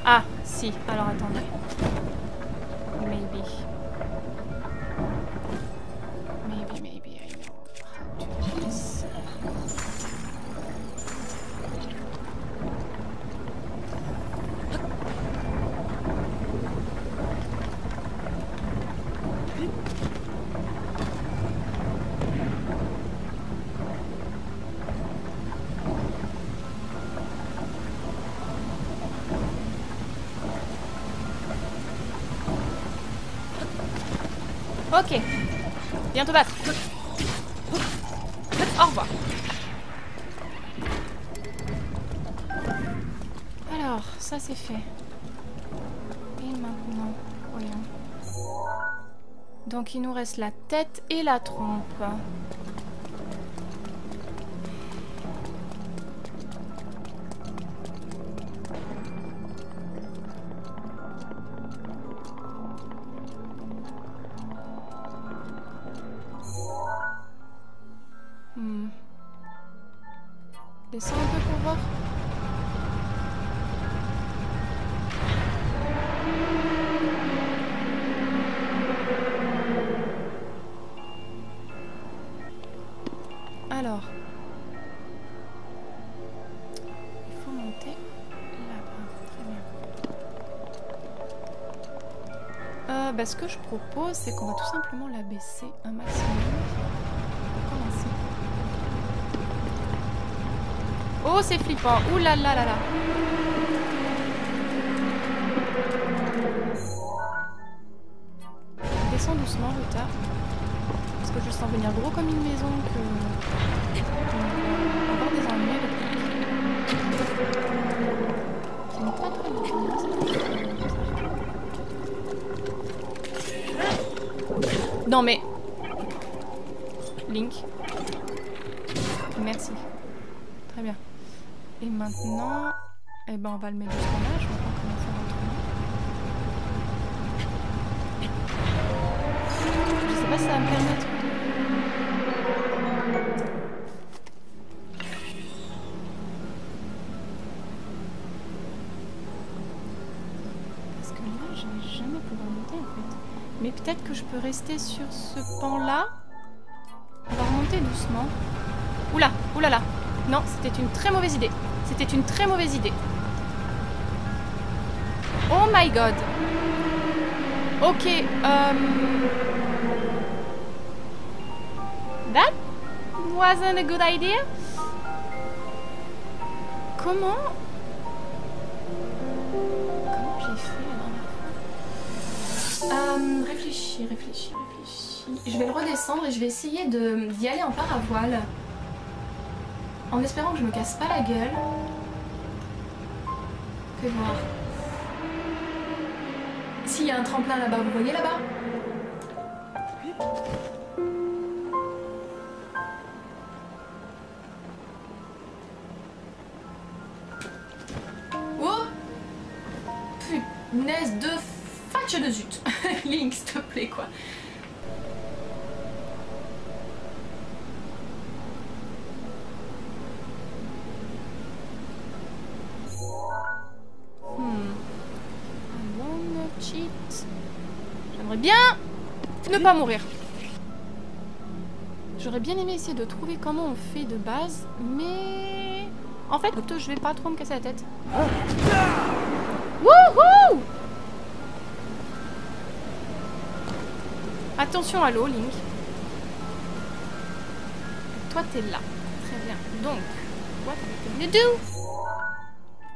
Ah, si, alors attendez. Maybe I know how to do this. Ok, bientôt battre. Au revoir. Alors, ça c'est fait. Et maintenant, voyons. Donc il nous reste la tête et la trompe. Descends un peu pour voir. Alors, il faut monter là-bas. Très bien. Ce que je propose, c'est qu'on va tout simplement la baisser un maximum pour commencer. Oh, c'est flippant. Ouh là là là là. Descends doucement, Ruta. Parce que je sens venir gros comme une maison que... On va avoir des ennuis avec lui. Qui n'est pas très bon. Non mais... Link. Merci. Très bien. Et maintenant, eh ben on va le mettre jusqu'en là, je vois pas comment faire autrement. Je sais pas si ça va me permettre. Parce que là, je vais jamais pouvoir monter en fait. Mais peut-être que je peux rester sur ce pan-là. On va remonter doucement. Oula, oulala. Non, c'était une très mauvaise idée. C'était une très mauvaise idée. Oh my god. Ok. That wasn't a good idea. Comment j'ai fait la dernière fois? Réfléchis. Je vais le redescendre et je vais essayer d'y aller en paravoile. En espérant que je me casse pas la gueule. Fais voir. S'il y a un tremplin là-bas, vous voyez là-bas? Oh! Punaise de fatche de zut! Link, s'il te plaît, quoi. Cheat. J'aimerais bien ne pas mourir. J'aurais bien aimé essayer de trouver comment on fait de base, mais en fait, je vais pas trop me casser la tête. Wouhou! Attention à l'eau, Link. Toi, t'es là. Très bien. Donc, what we can do?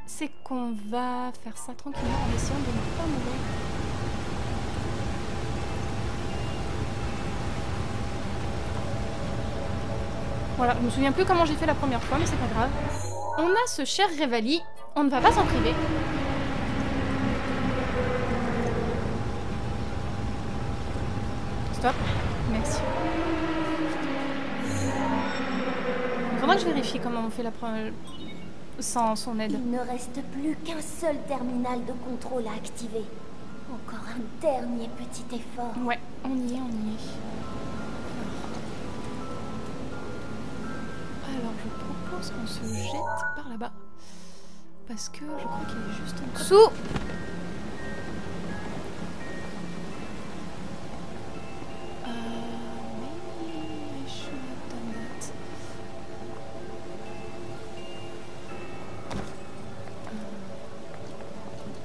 C'est qu'on va faire ça tranquillement en essayant de ne pas mourir. Voilà, je me souviens plus comment j'ai fait la première fois, mais c'est pas grave. On a ce cher Revali, on ne va pas s'en priver. Stop, merci. Il faudra que je vérifie comment on fait la première... sans son aide. Il ne reste plus qu'un seul terminal de contrôle à activer. Encore un dernier petit effort. Ouais, on y est, on y est. Alors, je propose qu'on se jette par là-bas. Parce que je crois qu'il est juste en dessous.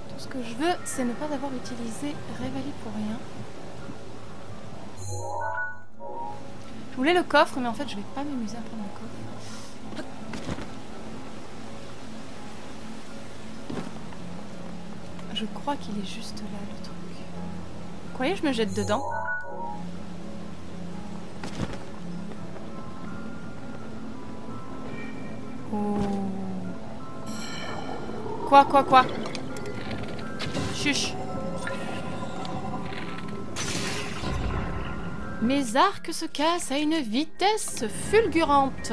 Tout ce que je veux, c'est ne pas avoir utilisé Revali pour rien. Je voulais le coffre, mais en fait, je vais pas m'amuser à prendre le coffre. Je crois qu'il est juste là, le truc. Vous croyez que je me jette dedans? Oh. Quoi? Chuch. Mes arcs se cassent à une vitesse fulgurante.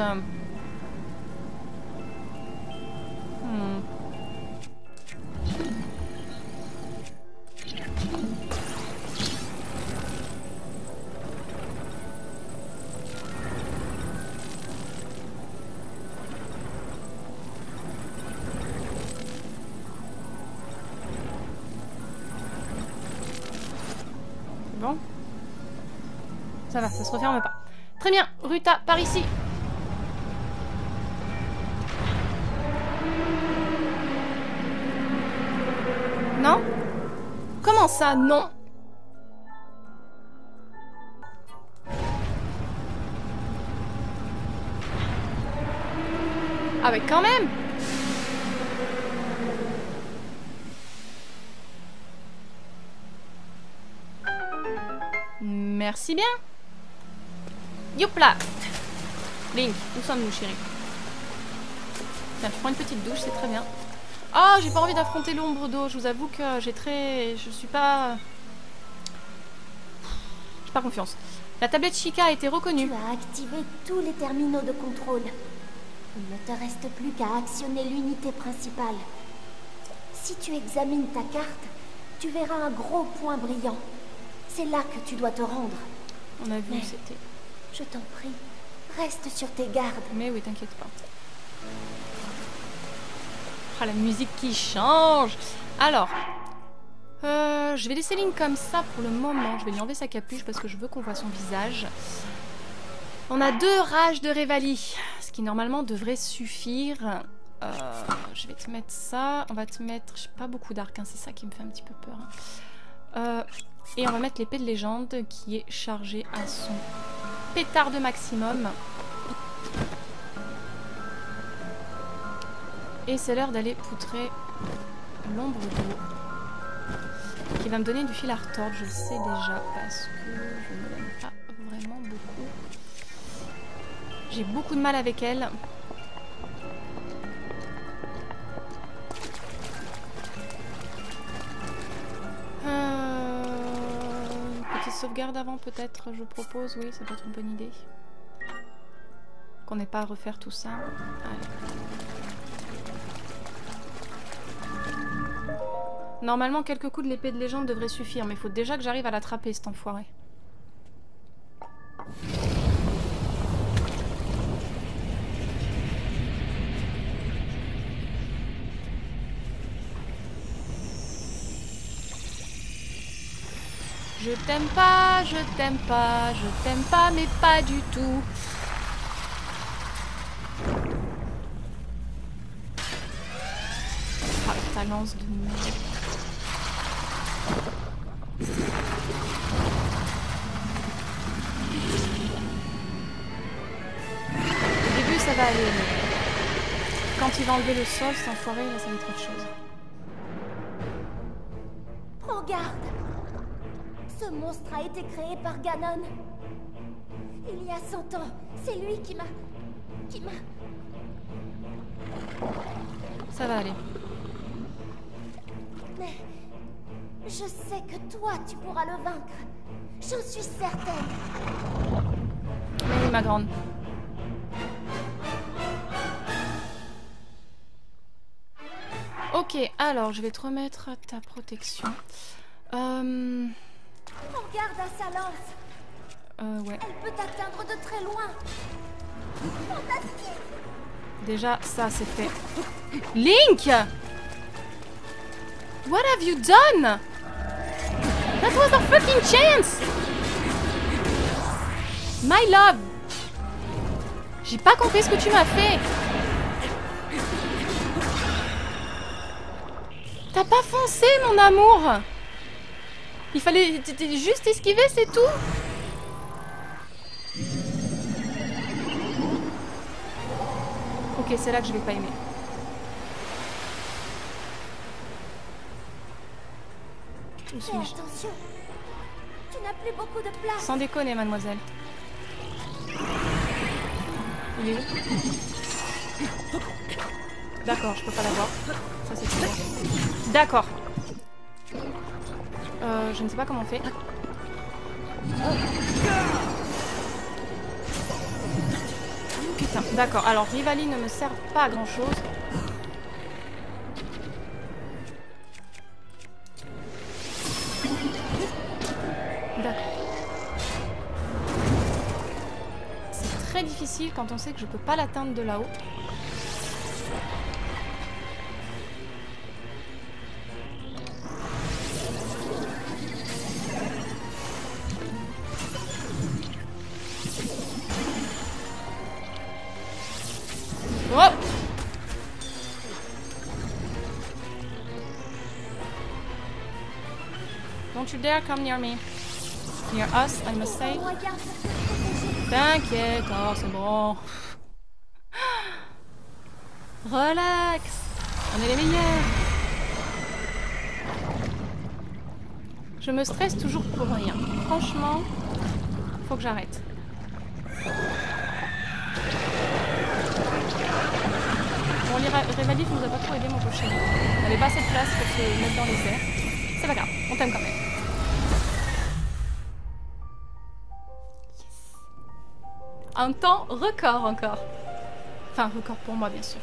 Bon. Ça va, ça se referme pas. Très bien, Ruta, par ici. Non? Comment ça, non? Ah mais quand même! Merci bien. Youpla. Link, où sommes-nous, chérie? Tiens, tu prends une petite douche, c'est très bien. Oh, j'ai pas envie d'affronter l'ombre d'eau. Je vous avoue que je suis pas... J'ai pas confiance. La tablette Chica a été reconnue. Tu as activé tous les terminaux de contrôle. Il ne te reste plus qu'à actionner l'unité principale. Si tu examines ta carte, tu verras un gros point brillant. C'est là que tu dois te rendre. On a vu, c'était... Je t'en prie, reste sur tes gardes. Mais oui, t'inquiète pas. Ah, la musique qui change. Alors, je vais laisser Link comme ça pour le moment. Je vais lui enlever sa capuche parce que je veux qu'on voit son visage. On a 2 rages de Revali, ce qui normalement devrait suffire. Je vais te mettre ça. On va te mettre... J'ai pas beaucoup d'arc, hein, c'est ça qui me fait un petit peu peur. Hein. Et on va mettre l'épée de légende qui est chargée à son pétard de maximum. Et c'est l'heure d'aller poutrer l'ombre d'eau. Qui va me donner du fil à retordre, je le sais déjà, parce que je ne l'aime pas vraiment beaucoup. J'ai beaucoup de mal avec elle. sauvegarde avant peut-être, je propose. Oui, ça peut être une bonne idée. Qu'on n'ait pas à refaire tout ça. Allez. Normalement, quelques coups de l'épée de légende devraient suffire, mais il faut déjà que j'arrive à l'attraper, cet enfoiré. Je t'aime pas, je t'aime pas, je t'aime pas, mais pas du tout. Ah, ta lance de merde. Au début, ça va aller, mais quand il va enlever le sol, cet enfoiré, là, ça va être autre chose. Prends garde. Ce monstre a été créé par Ganon. Il y a 100 ans, c'est lui qui m'a... Ça va aller. Mais je sais que toi, tu pourras le vaincre. J'en suis certaine. Oui, ma grande. Ok, alors je vais te remettre ta protection. Prends garde à sa lance. Ouais. Elle peut t'atteindre de très loin. Fantastique. Déjà, ça c'est fait. Link! What have you done? That was a fucking chance! My love! J'ai pas compris ce que tu m'as fait! T'as pas foncé, mon amour! Il fallait juste esquiver, c'est tout! Ok, c'est là que je vais pas aimer. Où Fais suis-je? attention. Tu n'as plus beaucoup de place. Sans déconner, mademoiselle. Il est où? D'accord, je peux pas l'avoir. Ça, c'est tout. D'accord. Je ne sais pas comment on fait. Putain, d'accord. Alors, Rivali ne me sert pas à grand chose. D'accord. C'est très difficile quand on sait que je peux pas l'atteindre de là-haut. Oh! Don't you dare come near me. Near us, I must say. Regarde pour te protéger. T'inquiète, oh c'est bon. Relax. On est les meilleurs. Je me stresse toujours pour rien. Franchement, faut que j'arrête. Bon, Révalif nous a pas trop aidé, mon pauvre chéri. On n'avait pas assez de place pour se mettre dans les airs. C'est pas grave, on t'aime quand même. Yes. Un temps record encore. Enfin, record pour moi, bien sûr.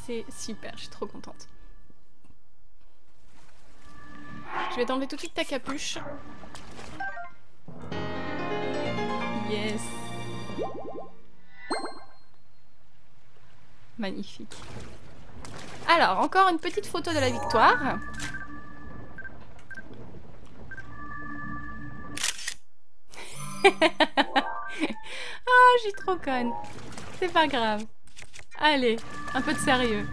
C'est super, je suis trop contente. Je vais t'enlever tout de suite ta capuche. Yes. Magnifique. Alors, encore une petite photo de la victoire. Ah, je suis trop conne. C'est pas grave. Allez, un peu de sérieux.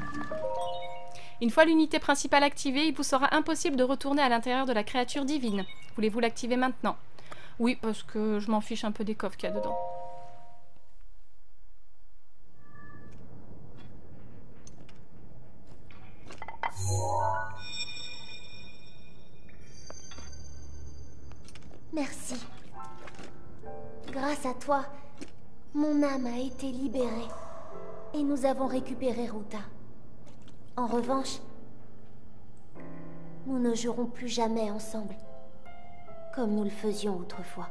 Une fois l'unité principale activée, il vous sera impossible de retourner à l'intérieur de la créature divine. Voulez-vous l'activer maintenant? Oui, parce que je m'en fiche un peu des coffres qu'il y a dedans. grâce à toi, mon âme a été libérée. Et nous avons récupéré Ruta. En revanche, nous ne jouerons plus jamais ensemble. Comme nous le faisions autrefois.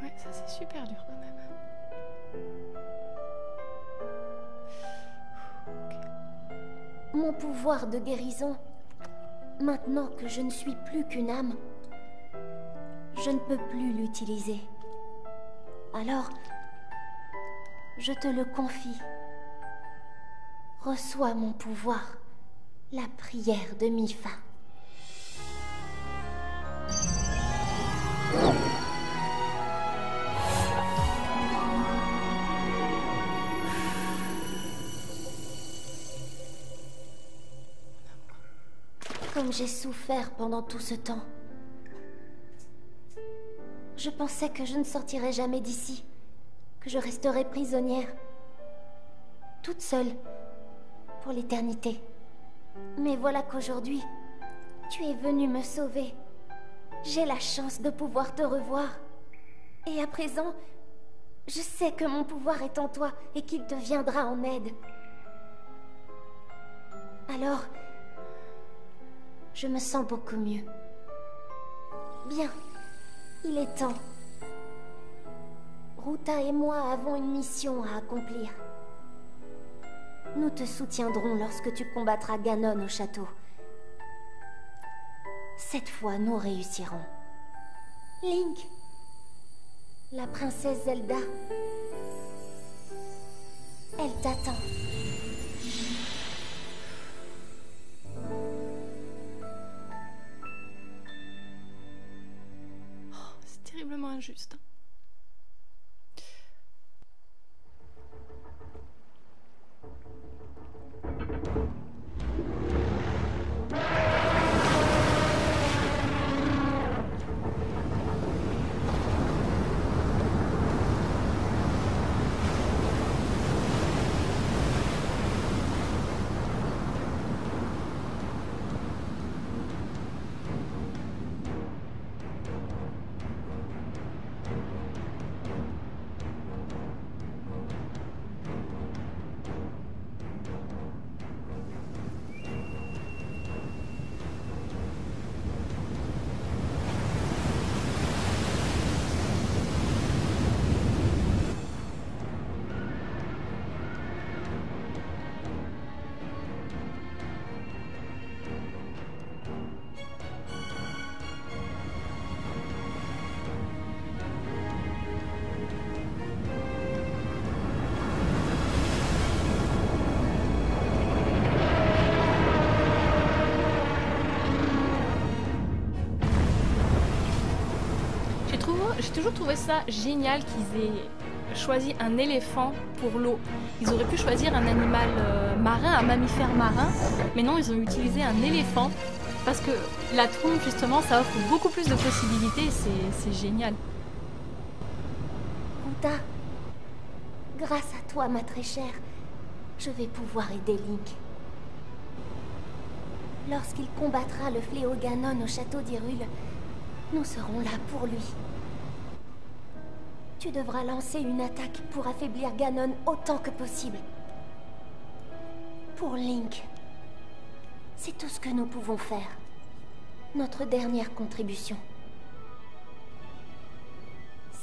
Ouais, ça c'est super dur quand même. Mon pouvoir de guérison, maintenant que je ne suis plus qu'une âme, je ne peux plus l'utiliser. Alors, je te le confie. Reçois mon pouvoir, la prière de Mipha. Comme j'ai souffert pendant tout ce temps. Je pensais que je ne sortirais jamais d'ici, que je resterais prisonnière, toute seule, pour l'éternité. Mais voilà qu'aujourd'hui, tu es venu me sauver. J'ai la chance de pouvoir te revoir. Et à présent, je sais que mon pouvoir est en toi et qu'il te viendra en aide. Alors, je me sens beaucoup mieux. Bien, il est temps. Ruta et moi avons une mission à accomplir. Nous te soutiendrons lorsque tu combattras Ganon au château. Cette fois, nous réussirons. Link, la princesse Zelda, elle t'attend. C'est terriblement injuste. J'ai toujours trouvé ça génial qu'ils aient choisi un éléphant pour l'eau. Ils auraient pu choisir un animal marin, un mammifère marin, mais non, ils ont utilisé un éléphant parce que la trompe, justement, ça offre beaucoup plus de possibilités. C'est génial. Ruta, grâce à toi, ma très chère, je vais pouvoir aider Link. Lorsqu'il combattra le fléau Ganon au château d'Hyrule, nous serons là pour lui. Tu devras lancer une attaque pour affaiblir Ganon autant que possible. Pour Link, c'est tout ce que nous pouvons faire. Notre dernière contribution.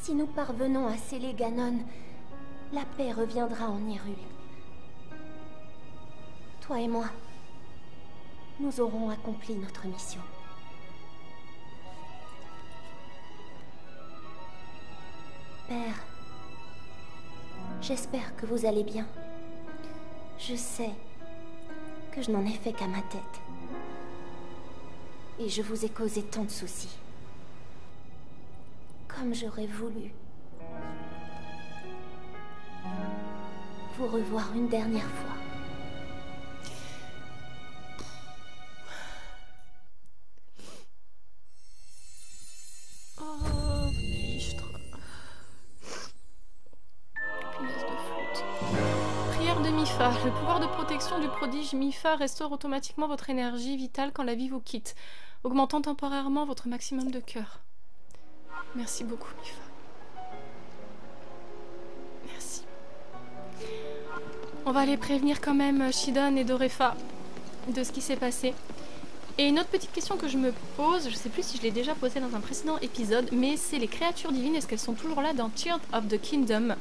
Si nous parvenons à sceller Ganon, la paix reviendra en Hyrule. Toi et moi, nous aurons accompli notre mission. Père, j'espère que vous allez bien. Je sais que je n'en ai fait qu'à ma tête. Et je vous ai causé tant de soucis. Comme j'aurais voulu vous revoir une dernière fois. Le pouvoir de protection du prodige Mipha restaure automatiquement votre énergie vitale quand la vie vous quitte, augmentant temporairement votre maximum de cœur. Merci beaucoup, Mipha. On va aller prévenir quand même Shidon et Dorefa de ce qui s'est passé. Et une autre petite question que je me pose, je sais plus si je l'ai déjà posée dans un précédent épisode, mais c'est les créatures divines, est-ce qu'elles sont toujours là dans Tears of the Kingdom?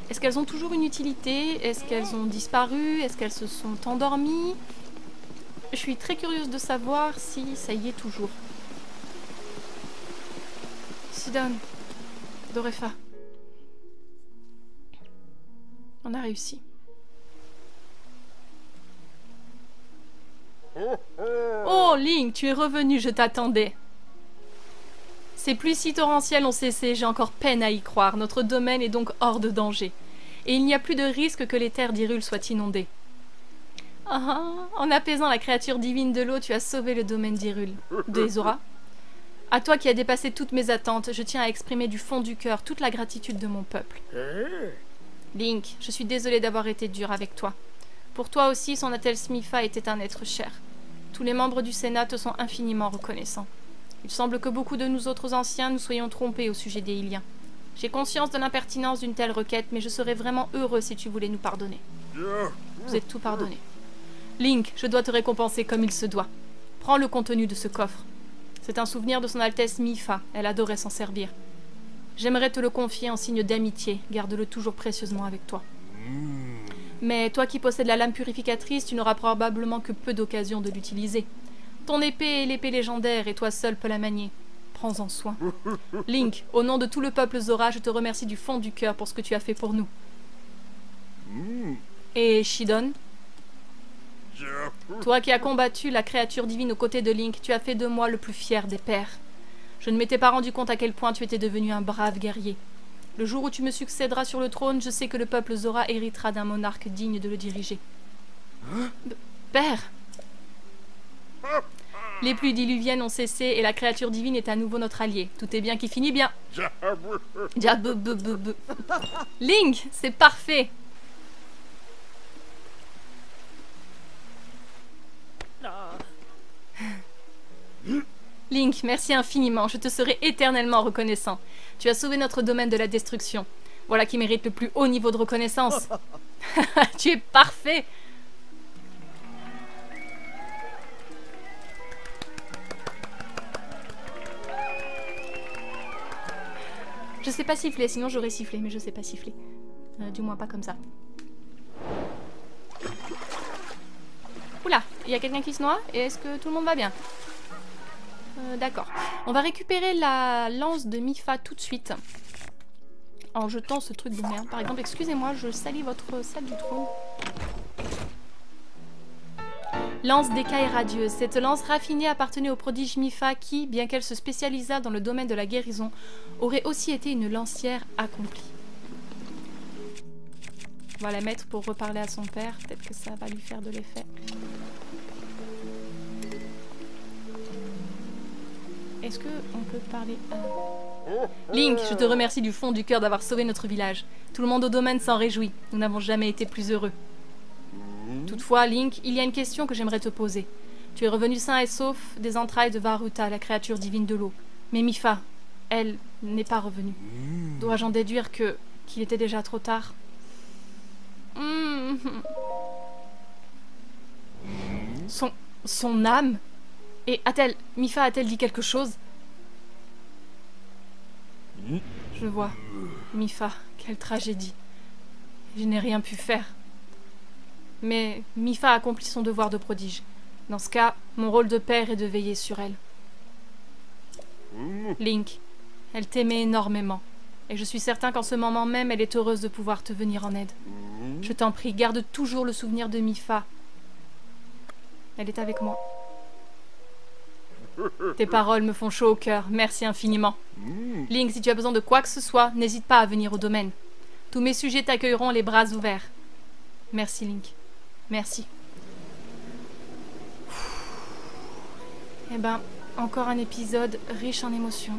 Est-ce qu'elles ont toujours une utilité? Est-ce qu'elles ont disparu? Est-ce qu'elles se sont endormies? Je suis très curieuse de savoir si ça y est toujours. Shidon, Dorefa. On a réussi. Oh, Link, tu es revenu, je t'attendais. Ces pluies si torrentielles ont cessé, j'ai encore peine à y croire. Notre domaine est donc hors de danger. Et il n'y a plus de risque que les terres d'Hyrule soient inondées. Ah, en apaisant la créature divine de l'eau, tu as sauvé le domaine d'Hyrule. De Zora. À toi qui as dépassé toutes mes attentes, je tiens à exprimer du fond du cœur toute la gratitude de mon peuple. Link, je suis désolée d'avoir été dure avec toi. Pour toi aussi, son Altesse Mipha était un être cher. Tous les membres du Sénat te sont infiniment reconnaissants. Il semble que beaucoup de nous autres anciens nous soyons trompés au sujet des Hyliens. J'ai conscience de l'impertinence d'une telle requête, mais je serais vraiment heureux si tu voulais nous pardonner. Vous êtes tout pardonné. Link, je dois te récompenser comme il se doit. Prends le contenu de ce coffre. C'est un souvenir de son Altesse Mipha, elle adorait s'en servir. J'aimerais te le confier en signe d'amitié, garde-le toujours précieusement avec toi. Mais toi qui possèdes la lame purificatrice, tu n'auras probablement que peu d'occasions de l'utiliser. Ton épée est l'épée légendaire et toi seul peux la manier. Prends-en soin. Link, au nom de tout le peuple Zora, je te remercie du fond du cœur pour ce que tu as fait pour nous. Et Shidon, toi qui as combattu la créature divine aux côtés de Link, tu as fait de moi le plus fier des pères. Je ne m'étais pas rendu compte à quel point tu étais devenu un brave guerrier. Le jour où tu me succéderas sur le trône, je sais que le peuple Zora héritera d'un monarque digne de le diriger. Père! Les pluies diluviennes ont cessé et la créature divine est à nouveau notre allié. Tout est bien qui finit bien. Link, c'est parfait! Link, merci infiniment, je te serai éternellement reconnaissant. Tu as sauvé notre domaine de la destruction. Voilà qui mérite le plus haut niveau de reconnaissance. Tu es parfait. Je sais pas siffler, sinon j'aurais sifflé, mais je sais pas siffler. Du moins pas comme ça. Oula, il y a quelqu'un qui se noie? Et est-ce que tout le monde va bien? D'accord. On va récupérer la lance de Mipha tout de suite. En jetant ce truc de merde. Par exemple, excusez-moi, je salis votre salle du trône. Lance d'écaille radieuse. Cette lance raffinée appartenait au prodige Mipha qui, bien qu'elle se spécialisât dans le domaine de la guérison, aurait aussi été une lancière accomplie. On va la mettre pour reparler à son père. Peut-être que ça va lui faire de l'effet. Est-ce qu'on peut parler à... Link, je te remercie du fond du cœur d'avoir sauvé notre village. Tout le monde au domaine s'en réjouit. Nous n'avons jamais été plus heureux. Toutefois, Link, il y a une question que j'aimerais te poser. Tu es revenu sain et sauf des entrailles de Varuta, la créature divine de l'eau. Mais Mipha, elle, n'est pas revenue. Dois-je en déduire qu'il était déjà trop tard? Son âme? Et Mipha a-t-elle dit quelque chose? Je vois. Mipha, quelle tragédie. Je n'ai rien pu faire. Mais Mipha a accompli son devoir de prodige. Dans ce cas, mon rôle de père est de veiller sur elle. Link, elle t'aimait énormément. Et je suis certain qu'en ce moment même, elle est heureuse de pouvoir te venir en aide. Je t'en prie, garde toujours le souvenir de Mipha. Elle est avec moi. Tes paroles me font chaud au cœur. Merci infiniment. Link, si tu as besoin de quoi que ce soit, n'hésite pas à venir au domaine. Tous mes sujets t'accueilleront les bras ouverts. Merci, Link. Merci. Eh ben, encore un épisode riche en émotions.